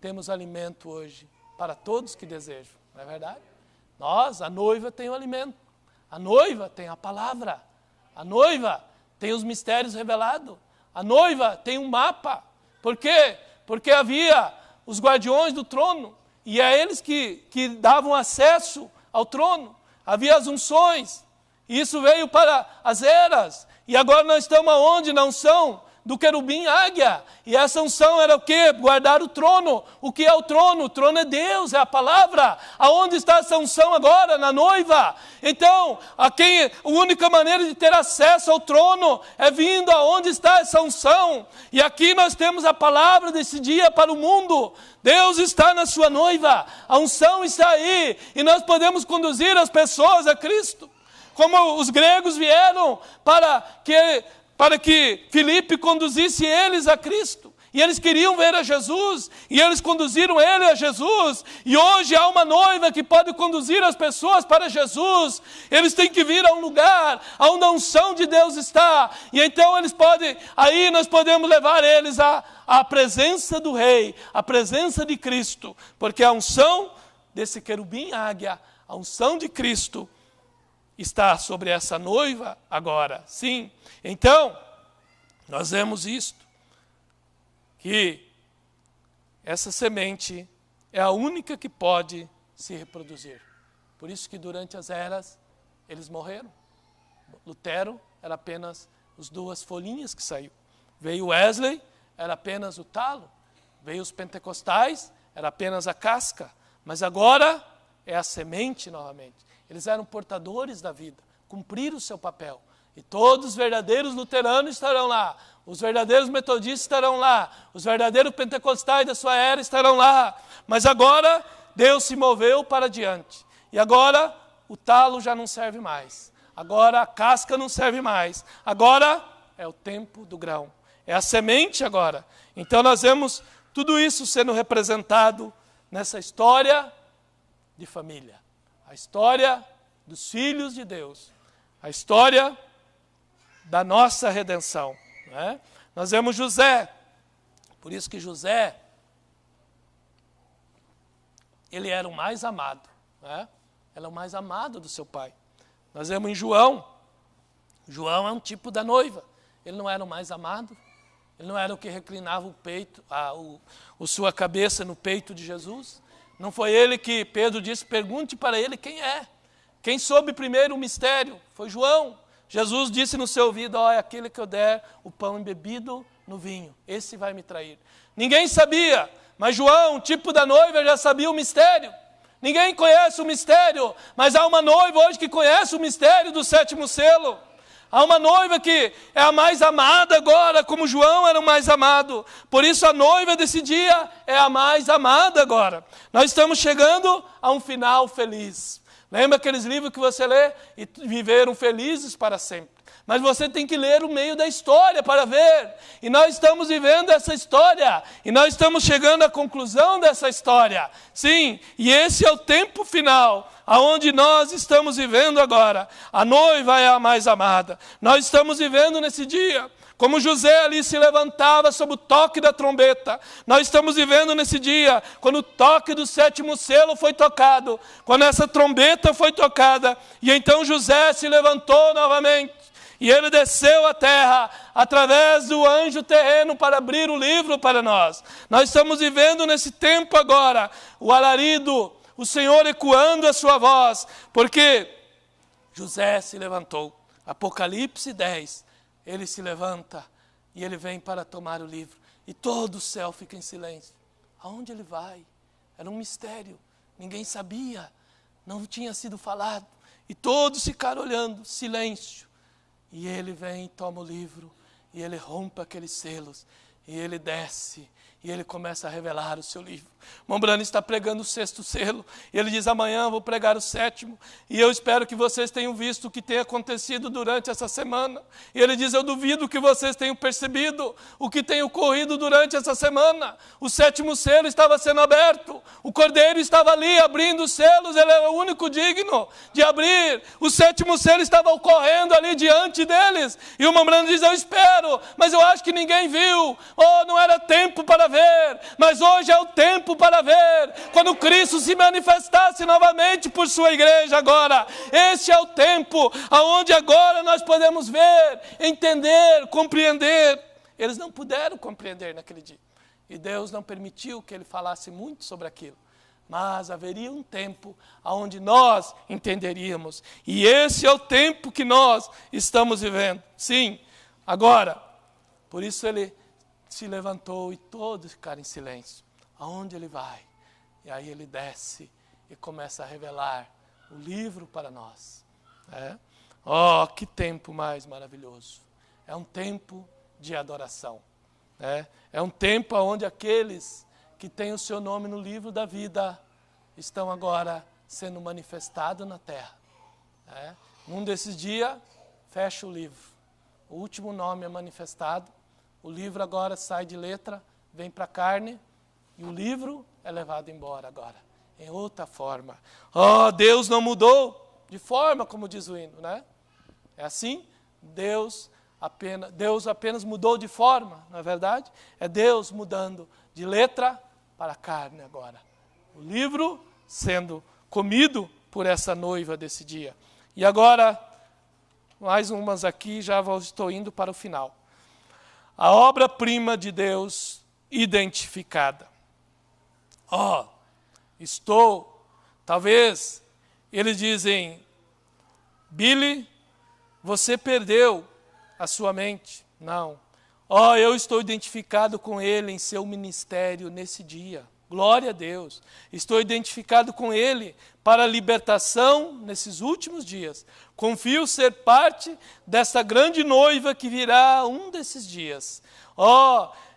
temos alimento hoje para todos que desejam. Não é verdade? Nós, a noiva, tem o alimento. A noiva tem a palavra. A noiva tem os mistérios revelados. A noiva tem um mapa. Por quê? Porque havia os guardiões do trono. E é eles que davam acesso ao trono. Havia as unções. E isso veio para as eras. E agora nós estamos aonde? Na unção do querubim águia. E essa unção era o quê? Guardar o trono. O que é o trono? O trono é Deus, é a palavra. Aonde está essa unção agora? Na noiva. Então, a única maneira de ter acesso ao trono é vindo aonde está essa unção. E aqui nós temos a palavra desse dia para o mundo. Deus está na sua noiva. A unção está aí. E nós podemos conduzir as pessoas a Cristo. Como os gregos vieram para que Filipe conduzisse eles a Cristo. E eles queriam ver a Jesus, e eles conduziram ele a Jesus. E hoje há uma noiva que pode conduzir as pessoas para Jesus. Eles têm que vir a um lugar onde a unção de Deus está. E então aí nós podemos levar eles à presença do Rei, à presença de Cristo. Porque a unção desse querubim águia, a unção de Cristo, está sobre essa noiva agora, sim. Então, nós vemos isto, que essa semente é a única que pode se reproduzir. Por isso que durante as eras, eles morreram. Lutero era apenas as duas folhinhas que saiu. Veio Wesley, era apenas o talo. Veio os pentecostais, era apenas a casca. Mas agora é a semente novamente. Eles eram portadores da vida, cumpriram o seu papel. E todos os verdadeiros luteranos estarão lá, os verdadeiros metodistas estarão lá, os verdadeiros pentecostais da sua era estarão lá. Mas agora Deus se moveu para diante. E agora o talo já não serve mais. Agora a casca não serve mais. Agora é o tempo do grão. É a semente agora. Então nós vemos tudo isso sendo representado nessa história de família. A história dos filhos de Deus. A história da nossa redenção. Né? Nós vemos José. Por isso que José, ele era o mais amado. Né? Ele é o mais amado do seu pai. Nós vemos em João. João é um tipo da noiva. Ele não era o mais amado. Ele não era o que reclinava o peito, sua cabeça no peito de Jesus. Não foi ele que Pedro disse, pergunte para ele quem é. Quem soube primeiro o mistério? Foi João. Jesus disse no seu ouvido, é aquele que eu der o pão embebido no vinho, esse vai me trair. Ninguém sabia, mas João, tipo da noiva, já sabia o mistério. Ninguém conhece o mistério, mas há uma noiva hoje que conhece o mistério do 7º selo. Há uma noiva que é a mais amada agora, como João era o mais amado. Por isso a noiva desse dia é a mais amada agora. Nós estamos chegando a um final feliz. Lembra aqueles livros que você lê? E viveram felizes para sempre. Mas você tem que ler o meio da história para ver. E nós estamos vivendo essa história. E nós estamos chegando à conclusão dessa história. Sim, e esse é o tempo final, aonde nós estamos vivendo agora. A noiva é a mais amada. Nós estamos vivendo nesse dia. Como José ali se levantava sob o toque da trombeta. Nós estamos vivendo nesse dia, quando o toque do 7º selo foi tocado. Quando essa trombeta foi tocada. E então José se levantou novamente. E ele desceu à terra, através do anjo terreno, para abrir o livro para nós. Nós estamos vivendo nesse tempo agora, o alarido, o Senhor ecoando a sua voz, porque José se levantou. Apocalipse 10, ele se levanta e ele vem para tomar o livro. E todo o céu fica em silêncio. Aonde ele vai? Era um mistério, ninguém sabia, não tinha sido falado. E todos ficaram olhando, silêncio. E ele vem e toma o livro, e ele rompe aqueles selos, e ele desce, e ele começa a revelar o seu livro. Mombrani está pregando o 6º selo, e ele diz, amanhã eu vou pregar o 7º, e eu espero que vocês tenham visto o que tem acontecido durante essa semana. E ele diz, eu duvido que vocês tenham percebido o que tem ocorrido durante essa semana. O 7º selo estava sendo aberto, o Cordeiro estava ali abrindo os selos, ele era o único digno de abrir. O 7º selo estava ocorrendo ali diante deles, e o Mombrani diz, eu espero, mas eu acho que ninguém viu, não era tempo para ver, mas hoje é o tempo para ver, quando Cristo se manifestasse novamente por sua igreja agora. Este é o tempo aonde agora nós podemos ver, entender, compreender. Eles não puderam compreender naquele dia, e Deus não permitiu que ele falasse muito sobre aquilo. Mas haveria um tempo onde nós entenderíamos, e esse é o tempo que nós estamos vivendo. Sim, agora, por isso ele se levantou e todos ficaram em silêncio. Aonde ele vai? E aí ele desce e começa a revelar o livro para nós. Oh, que tempo mais maravilhoso. É um tempo de adoração. É um tempo onde aqueles que têm o seu nome no livro da vida estão agora sendo manifestados na terra. Num desses dias, fecha o livro. O último nome é manifestado. O livro agora sai de letra, vem para a carne, e o livro é levado embora agora, em outra forma. Oh, Deus não mudou de forma, como diz o hino, né? É assim? Deus apenas mudou de forma, não é verdade? É Deus mudando de letra para carne agora. O livro sendo comido por essa noiva desse dia. E agora, mais umas aqui, já estou indo para o final. A obra-prima de Deus identificada. Talvez, eles dizem, Billy, você perdeu a sua mente. Não. Eu estou identificado com ele em seu ministério nesse dia. Glória a Deus. Estou identificado com ele para a libertação nesses últimos dias. Confio ser parte dessa grande noiva que virá um desses dias.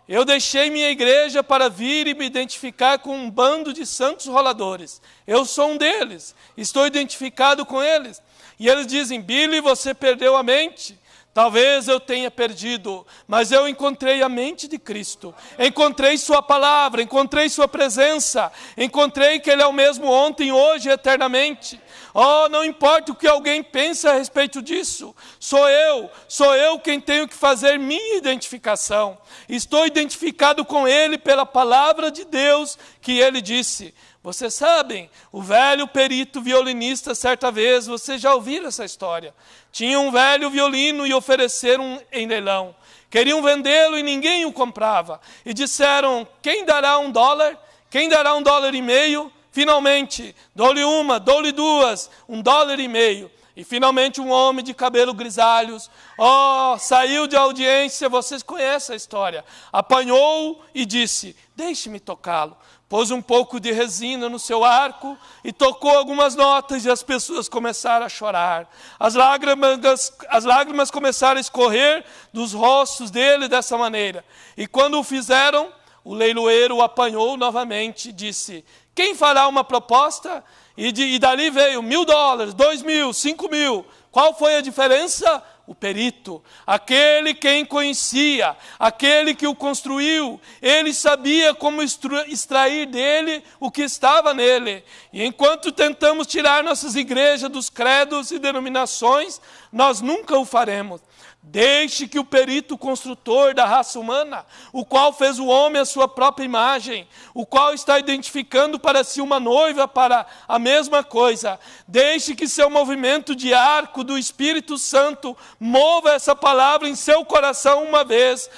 Eu deixei minha igreja para vir e me identificar com um bando de santos roladores. Eu sou um deles. Estou identificado com eles. E eles dizem, Billy, você perdeu a mente. Talvez eu tenha perdido, mas eu encontrei a mente de Cristo. Encontrei sua palavra, encontrei sua presença. Encontrei que ele é o mesmo ontem, hoje e eternamente. Não importa o que alguém pense a respeito disso. Sou eu quem tenho que fazer minha identificação. Estou identificado com ele pela palavra de Deus que ele disse. Vocês sabem, o velho perito violinista, certa vez, vocês já ouviram essa história. Tinha um velho violino e ofereceram em leilão. Queriam vendê-lo e ninguém o comprava. E disseram, quem dará $1? Quem dará $1,50? finalmente, dou-lhe uma, dou-lhe duas, $1,50. E finalmente um homem de cabelo grisalhos, saiu de audiência, vocês conhecem a história, apanhou e disse, deixe-me tocá-lo. Pôs um pouco de resina no seu arco e tocou algumas notas e as pessoas começaram a chorar. As lágrimas começaram a escorrer dos rostos dele dessa maneira. E quando o fizeram, o leiloeiro o apanhou novamente e disse, quem fará uma proposta? E dali veio $1.000, $2.000, $5.000. Qual foi a diferença? O perito, aquele quem conhecia, aquele que o construiu, ele sabia como extrair dele o que estava nele. E enquanto tentamos tirar nossas igrejas dos credos e denominações, nós nunca o faremos. Deixe que o perito construtor da raça humana, o qual fez o homem à sua própria imagem, o qual está identificando para si uma noiva para a mesma coisa, deixe que seu movimento de arco do Espírito Santo mova essa palavra em seu coração uma vez.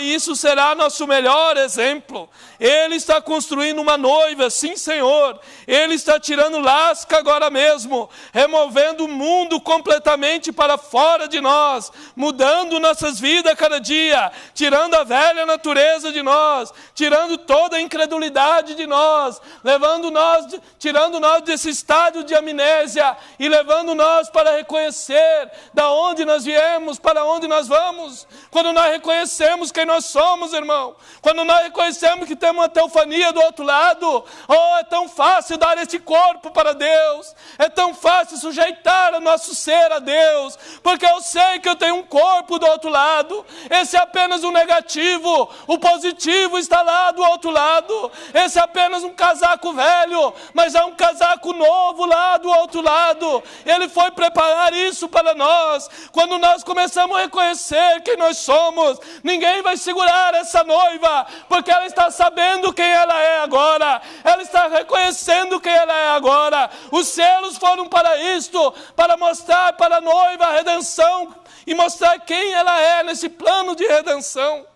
Isso será nosso melhor exemplo. Ele está construindo uma noiva, sim, Senhor. Ele está tirando lasca agora mesmo, removendo o mundo completamente para fora de nós, mudando nossas vidas a cada dia, tirando a velha natureza de nós, tirando toda a incredulidade de nós, tirando nós desse estado de amnésia e levando nós para reconhecer da onde nós viemos, para onde nós vamos. Quando nós reconhecemos quem nós somos, irmão, quando nós reconhecemos que temos uma teofania do outro lado, é tão fácil dar esse corpo para Deus, é tão fácil sujeitar o nosso ser a Deus, porque eu sei que eu tenho um corpo do outro lado. Esse é apenas um negativo, o positivo está lá do outro lado. Esse é apenas um casaco velho, mas é um casaco novo lá do outro lado. Ele foi preparar isso para nós. Quando nós começamos a reconhecer quem nós somos, ninguém vai segurar essa noiva, porque ela está sabendo quem ela é agora, ela está reconhecendo quem ela é agora. Os selos foram para isto, para mostrar para a noiva a redenção e mostrar quem ela é nesse plano de redenção,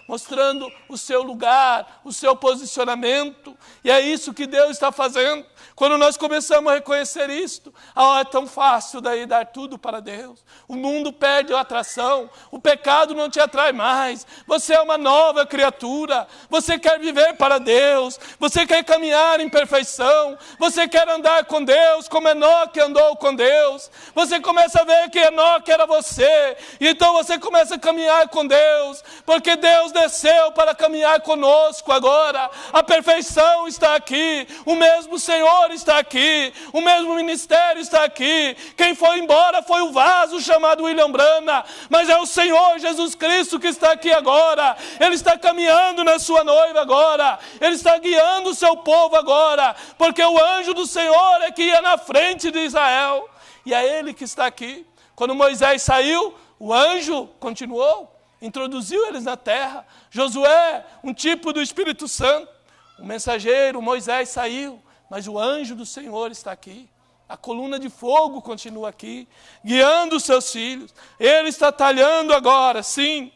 mostrando o seu lugar, o seu posicionamento. E é isso que Deus está fazendo. Quando nós começamos a reconhecer isto, é tão fácil daí dar tudo para Deus. O mundo perde a atração, o pecado não te atrai mais. Você é uma nova criatura, você quer viver para Deus, você quer caminhar em perfeição, você quer andar com Deus como Enoque andou com Deus. Você começa a ver que Enoque era você, e então você começa a caminhar com Deus, porque Deus desceu para caminhar conosco agora. A perfeição está aqui, o mesmo Senhor está aqui, o mesmo ministério está aqui. Quem foi embora foi o vaso chamado William Branham, mas é o Senhor Jesus Cristo que está aqui agora. Ele está caminhando na sua noiva agora, Ele está guiando o seu povo agora, porque o anjo do Senhor é que ia na frente de Israel, e é Ele que está aqui. Quando Moisés saiu, o anjo continuou, introduziu eles na terra. Josué, um tipo do Espírito Santo, o mensageiro, Moisés saiu, mas o anjo do Senhor está aqui. A coluna de fogo continua aqui, guiando os seus filhos. Ele está talhando agora, sim.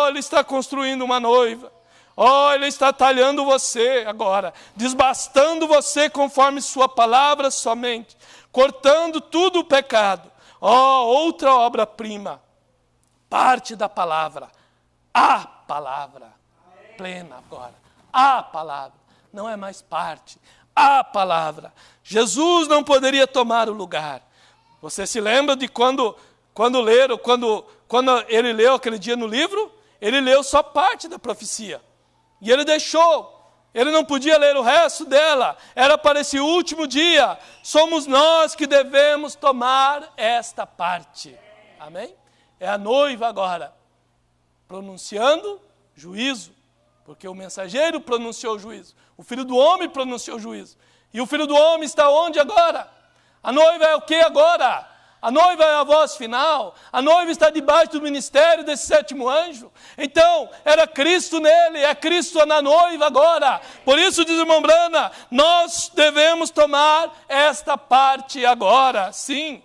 Ele está construindo uma noiva. Ele está talhando você agora, desbastando você conforme sua palavra somente, cortando tudo o pecado. Outra obra-prima, parte da palavra, a palavra plena agora. A palavra, não é mais parte. A palavra. Jesus não poderia tomar o lugar. Você se lembra de quando ele leu aquele dia no livro? Ele leu só parte da profecia. E ele deixou. Ele não podia ler o resto dela. Era para esse último dia. Somos nós que devemos tomar esta parte. Amém? É a noiva agora, pronunciando juízo. Porque o mensageiro pronunciou o juízo. O Filho do Homem pronunciou o juízo. E o Filho do Homem está onde agora? A noiva é o que agora? A noiva é a voz final. A noiva está debaixo do ministério desse sétimo anjo. Então, era Cristo nele, é Cristo na noiva agora. Por isso, diz o irmão Brana, nós devemos tomar esta parte agora. Sim,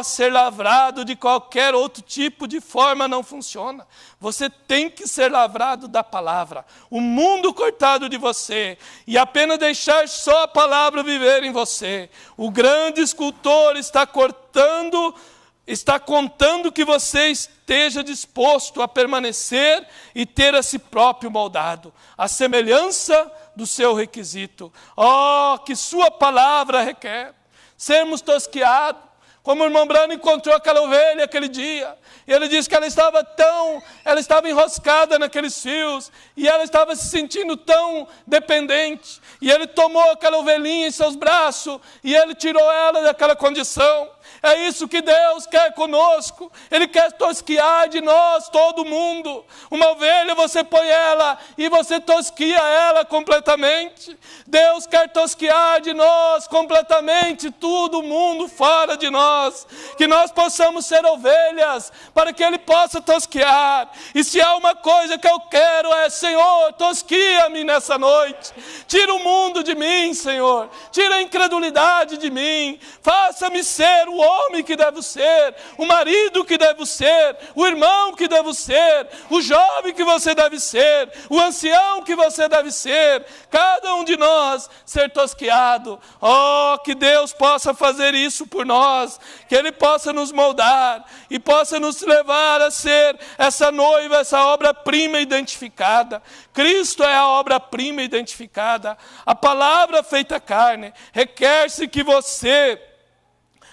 ser lavrado de qualquer outro tipo de forma não funciona. Você tem que ser lavrado da palavra. O mundo cortado de você e apenas deixar só a palavra viver em você. O grande escultor está contando que você esteja disposto a permanecer e ter a si próprio moldado, a semelhança do seu requisito. Que sua palavra requer. Sermos tosqueados, como o irmão Brano encontrou aquela ovelha aquele dia. E ele disse que ela estava enroscada naqueles fios, e ela estava se sentindo tão dependente. E ele tomou aquela ovelhinha em seus braços, e ele tirou ela daquela condição. É isso que Deus quer conosco. Ele quer tosquiar de nós todo mundo. Uma ovelha, você põe ela e você tosquia ela completamente. Deus quer tosquiar de nós completamente todo mundo fora de nós. Que nós possamos ser ovelhas para que Ele possa tosquiar. E se há uma coisa que eu quero é, Senhor, tosquia-me nessa noite. Tira o mundo de mim, Senhor. Tira a incredulidade de mim. Faça-me ser o homem que devo ser, o marido que devo ser, o irmão que devo ser, o jovem que você deve ser, o ancião que você deve ser, cada um de nós ser tosqueado. Que Deus possa fazer isso por nós, que Ele possa nos moldar e possa nos levar a ser essa noiva, essa obra-prima identificada. Cristo é a obra-prima identificada. A palavra feita carne requer-se que você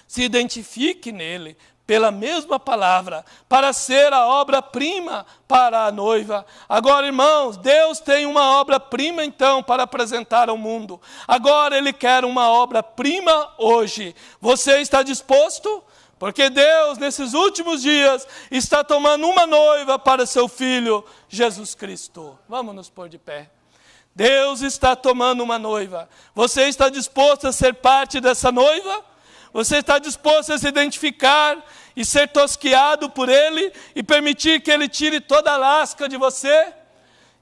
se identifique nele, pela mesma palavra, para ser a obra-prima para a noiva. Agora, irmãos, Deus tem uma obra-prima, então, para apresentar ao mundo. Agora Ele quer uma obra-prima hoje. Você está disposto? Porque Deus, nesses últimos dias, está tomando uma noiva para seu Filho, Jesus Cristo. Vamos nos pôr de pé. Deus está tomando uma noiva. Você está disposto a ser parte dessa noiva? Você está disposto a se identificar e ser tosqueado por Ele e permitir que Ele tire toda a lasca de você?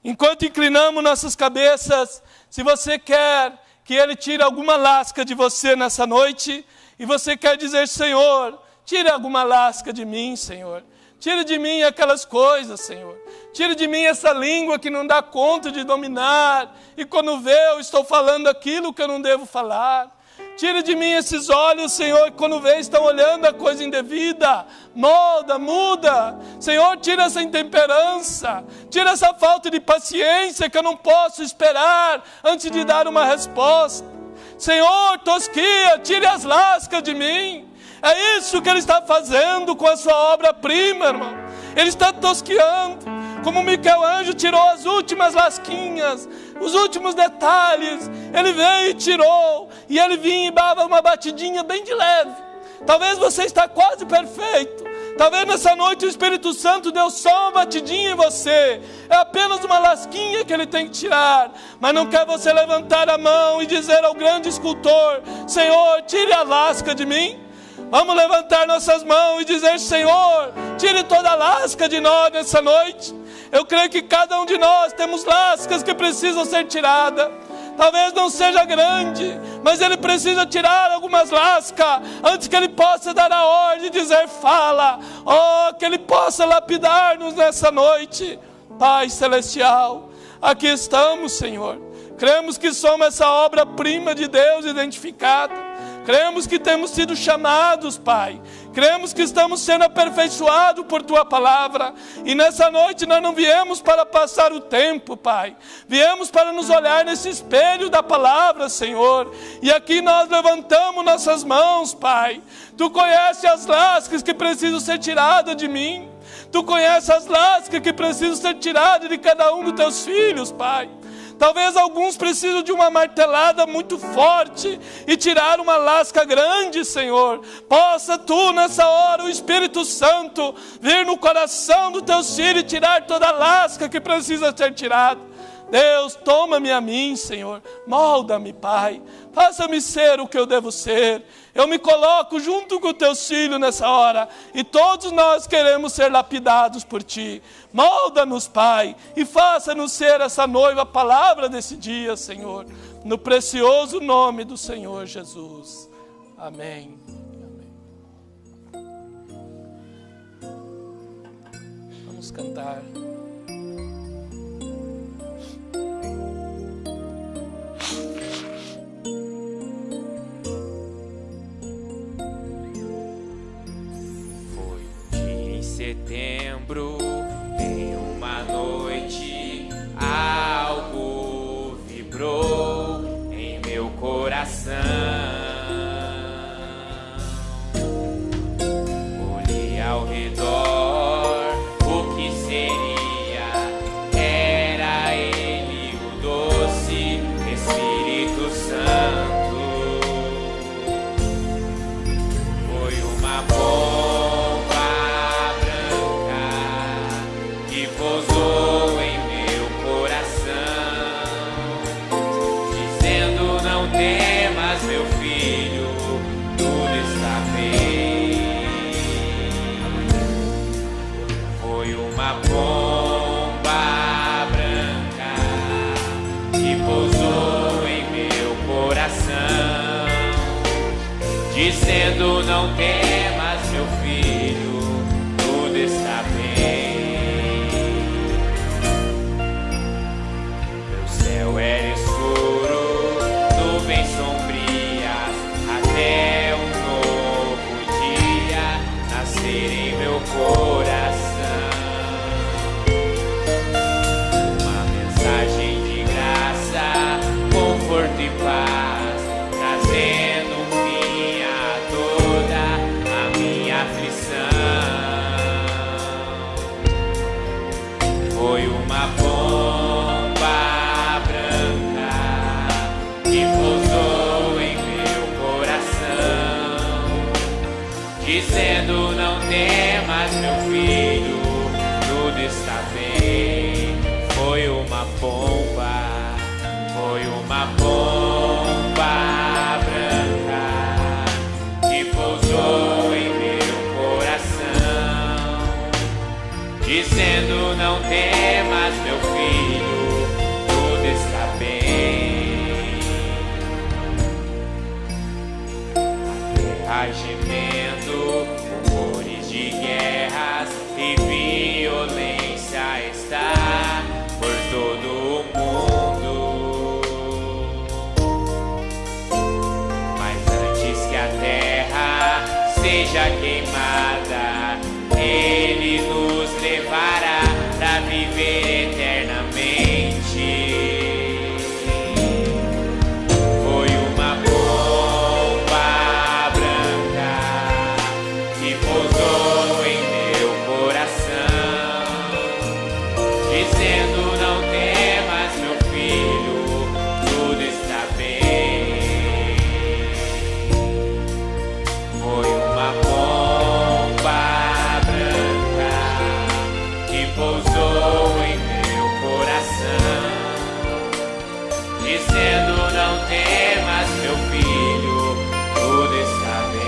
Enquanto inclinamos nossas cabeças, se você quer que Ele tire alguma lasca de você nessa noite, e você quer dizer, Senhor, tire alguma lasca de mim, Senhor. Tire de mim aquelas coisas, Senhor. Tire de mim essa língua que não dá conta de dominar, e quando vê eu estou falando aquilo que eu não devo falar. Tire de mim esses olhos, Senhor, que quando vê estão olhando a coisa indevida. Molda, muda. Senhor, tira essa intemperança. Tira essa falta de paciência que eu não posso esperar antes de dar uma resposta. Senhor, tosquia, tire as lascas de mim. É isso que Ele está fazendo com a sua obra-prima, irmão. Ele está tosqueando. Como Michelangelo tirou as últimas lasquinhas, os últimos detalhes, Ele veio e tirou, e Ele vinha e dava uma batidinha bem de leve. Talvez você está quase perfeito, talvez nessa noite o Espírito Santo deu só uma batidinha em você, é apenas uma lasquinha que Ele tem que tirar, mas não quer você levantar a mão e dizer ao grande escultor, Senhor, tire a lasca de mim? Vamos levantar nossas mãos e dizer, Senhor, tire toda a lasca de nós nessa noite. Eu creio que cada um de nós temos lascas que precisam ser tiradas. Talvez não seja grande, mas Ele precisa tirar algumas lascas antes que Ele possa dar a ordem e dizer, fala. Que Ele possa lapidar-nos nessa noite. Pai Celestial, aqui estamos, Senhor. Cremos que somos essa obra-prima de Deus identificada. Cremos que temos sido chamados, Pai. Cremos que estamos sendo aperfeiçoados por Tua palavra. E nessa noite nós não viemos para passar o tempo, Pai. Viemos para nos olhar nesse espelho da palavra, Senhor. E aqui nós levantamos nossas mãos, Pai. Tu conheces as lascas que precisam ser tiradas de mim. Tu conheces as lascas que precisam ser tiradas de cada um dos Teus filhos, Pai. Talvez alguns precisam de uma martelada muito forte e tirar uma lasca grande, Senhor. Possa Tu, nessa hora, o Espírito Santo, vir no coração do Teu filho e tirar toda a lasca que precisa ser tirada. Deus, toma-me a mim, Senhor. Molda-me, Pai. Faça-me ser o que eu devo ser. Eu me coloco junto com teus filhos nessa hora. E todos nós queremos ser lapidados por Ti. Molda-nos, Pai. E faça-nos ser essa noiva, a palavra desse dia, Senhor. No precioso nome do Senhor Jesus. Amém. Vamos cantar. Setembro, em uma noite, algo vibrou em meu coração. Olhei ao redor, o que seria? Era ele, o doce Espírito Santo. Foi uma bomba que pousou em meu coração, dizendo: não temas, meu filho, tudo está bem. Foi uma bomba branca que pousou em meu coração, dizendo: não temas, meu filho, tudo está bem. Era escuro, nuvens sombrias, até um novo dia nascer em meu coração. Uma mensagem de graça, conforto e paz, trazendo um fim a toda a minha aflição. Foi uma bomba que pousou em meu coração, dizendo: não temas, meu filho, tudo está bem. Foi uma bomba branca que pousou em meu coração, dizendo: não temas, meu filho, tudo está bem. Gemendo, rumores de guerras e violência está por todo o mundo. Mas antes que a terra seja queimada, Ele nos levará para viver eternamente. Foi uma bomba que pousou em meu coração, dizendo: não temas, meu filho, tudo está bem. Foi uma bomba branca que pousou em meu coração, dizendo: não temas, meu filho, tudo está bem.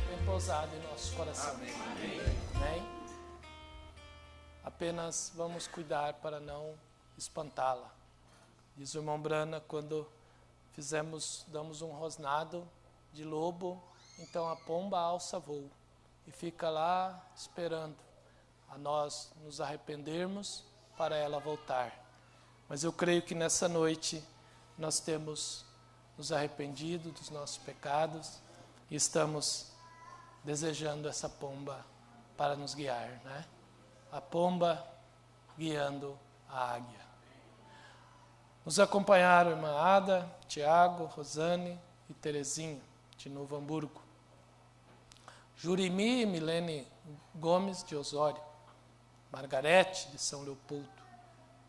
Bem pousado em nosso coração. Amém? Apenas vamos cuidar para não espantá-la. Diz o irmão Brana, quando damos um rosnado de lobo, então a pomba alça voo e fica lá esperando a nós nos arrependermos para ela voltar. Mas eu creio que nessa noite nós temos nos arrependido dos nossos pecados e estamos desejando essa pomba para nos guiar, né? A pomba guiando a águia. Nos acompanharam a irmã Ada, Tiago, Rosane e Terezinha, de Novo Hamburgo. Jurimi e Milene Gomes, de Osório. Margarete, de São Leopoldo.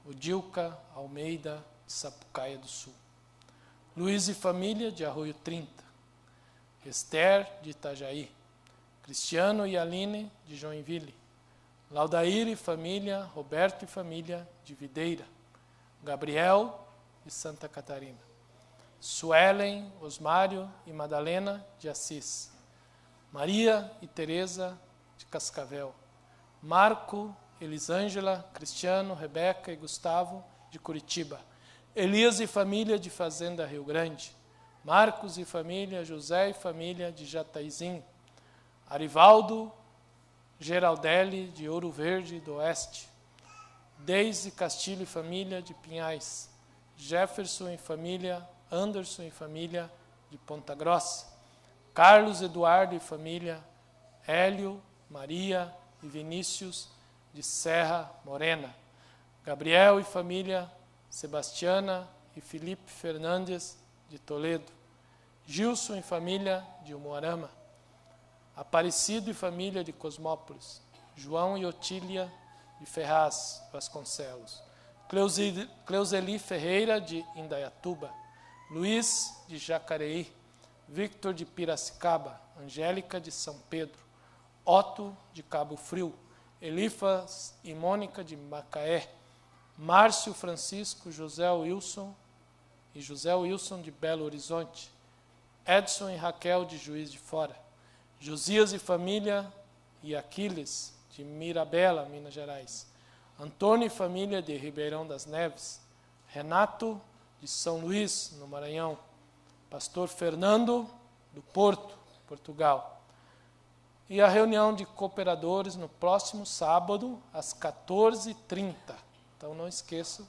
Odilca Almeida, de Sapucaia do Sul. Luiz e família, de Arroio 30. Esther, de Itajaí. Cristiano e Aline, de Joinville. Laudair e família, Roberto e família, de Videira. Gabriel, de Santa Catarina. Suelen, Osmário e Madalena, de Assis. Maria e Teresa, de Cascavel. Marco, Elisângela, Cristiano, Rebeca e Gustavo, de Curitiba. Elias e família, de Fazenda Rio Grande. Marcos e família, José e família, de Jataizinho. Arivaldo, Geraldelli, de Ouro Verde do Oeste. Deise Castilho e família, de Pinhais. Jefferson e família, Anderson e família, de Ponta Grossa. Carlos Eduardo e família, Hélio, Maria e Vinícius, de Serra Morena. Gabriel e família, Sebastiana e Felipe Fernandes, de Toledo. Gilson e família, de Umuarama. Aparecido e família, de Cosmópolis. João e Otília, de Ferraz, Vasconcelos. Cleuseli Ferreira, de Indaiatuba. Luiz, de Jacareí. Victor, de Piracicaba. Angélica, de São Pedro. Otto, de Cabo Frio. Elifas e Mônica, de Macaé. Márcio Francisco, José Wilson e José Wilson, de Belo Horizonte. Edson e Raquel, de Juiz de Fora. Josias e família, e Aquiles, de Mirabela, Minas Gerais. Antônio e família, de Ribeirão das Neves. Renato, de São Luís, no Maranhão. Pastor Fernando, do Porto, Portugal. E a reunião de cooperadores no próximo sábado, às 14h30. Então não esqueçam,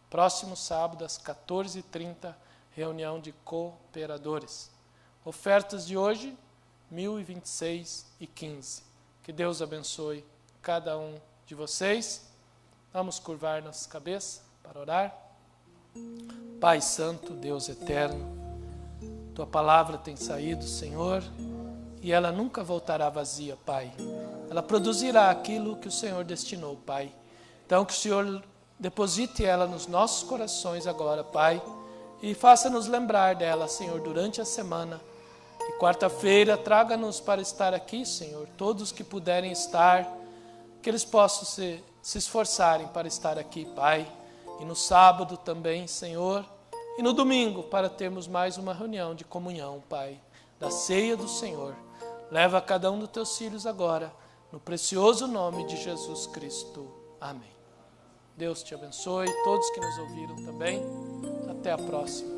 próximo sábado, às 14h30, reunião de cooperadores. Ofertas de hoje, 1026,15. Que Deus abençoe cada um de vocês. Vamos curvar nossas cabeças para orar. Pai Santo, Deus Eterno, Tua palavra tem saído, Senhor, e ela nunca voltará vazia, Pai. Ela produzirá aquilo que o Senhor destinou, Pai. Então que o Senhor deposite ela nos nossos corações agora, Pai, e faça-nos lembrar dela, Senhor, durante a semana. E quarta-feira traga-nos para estar aqui, Senhor, todos que puderem estar, que eles possam se esforçarem para estar aqui, Pai. E no sábado também, Senhor, e no domingo, para termos mais uma reunião de comunhão, Pai, da ceia do Senhor. Leva cada um dos teus filhos agora, no precioso nome de Jesus Cristo. Amém. Deus te abençoe, todos que nos ouviram também. Até a próxima.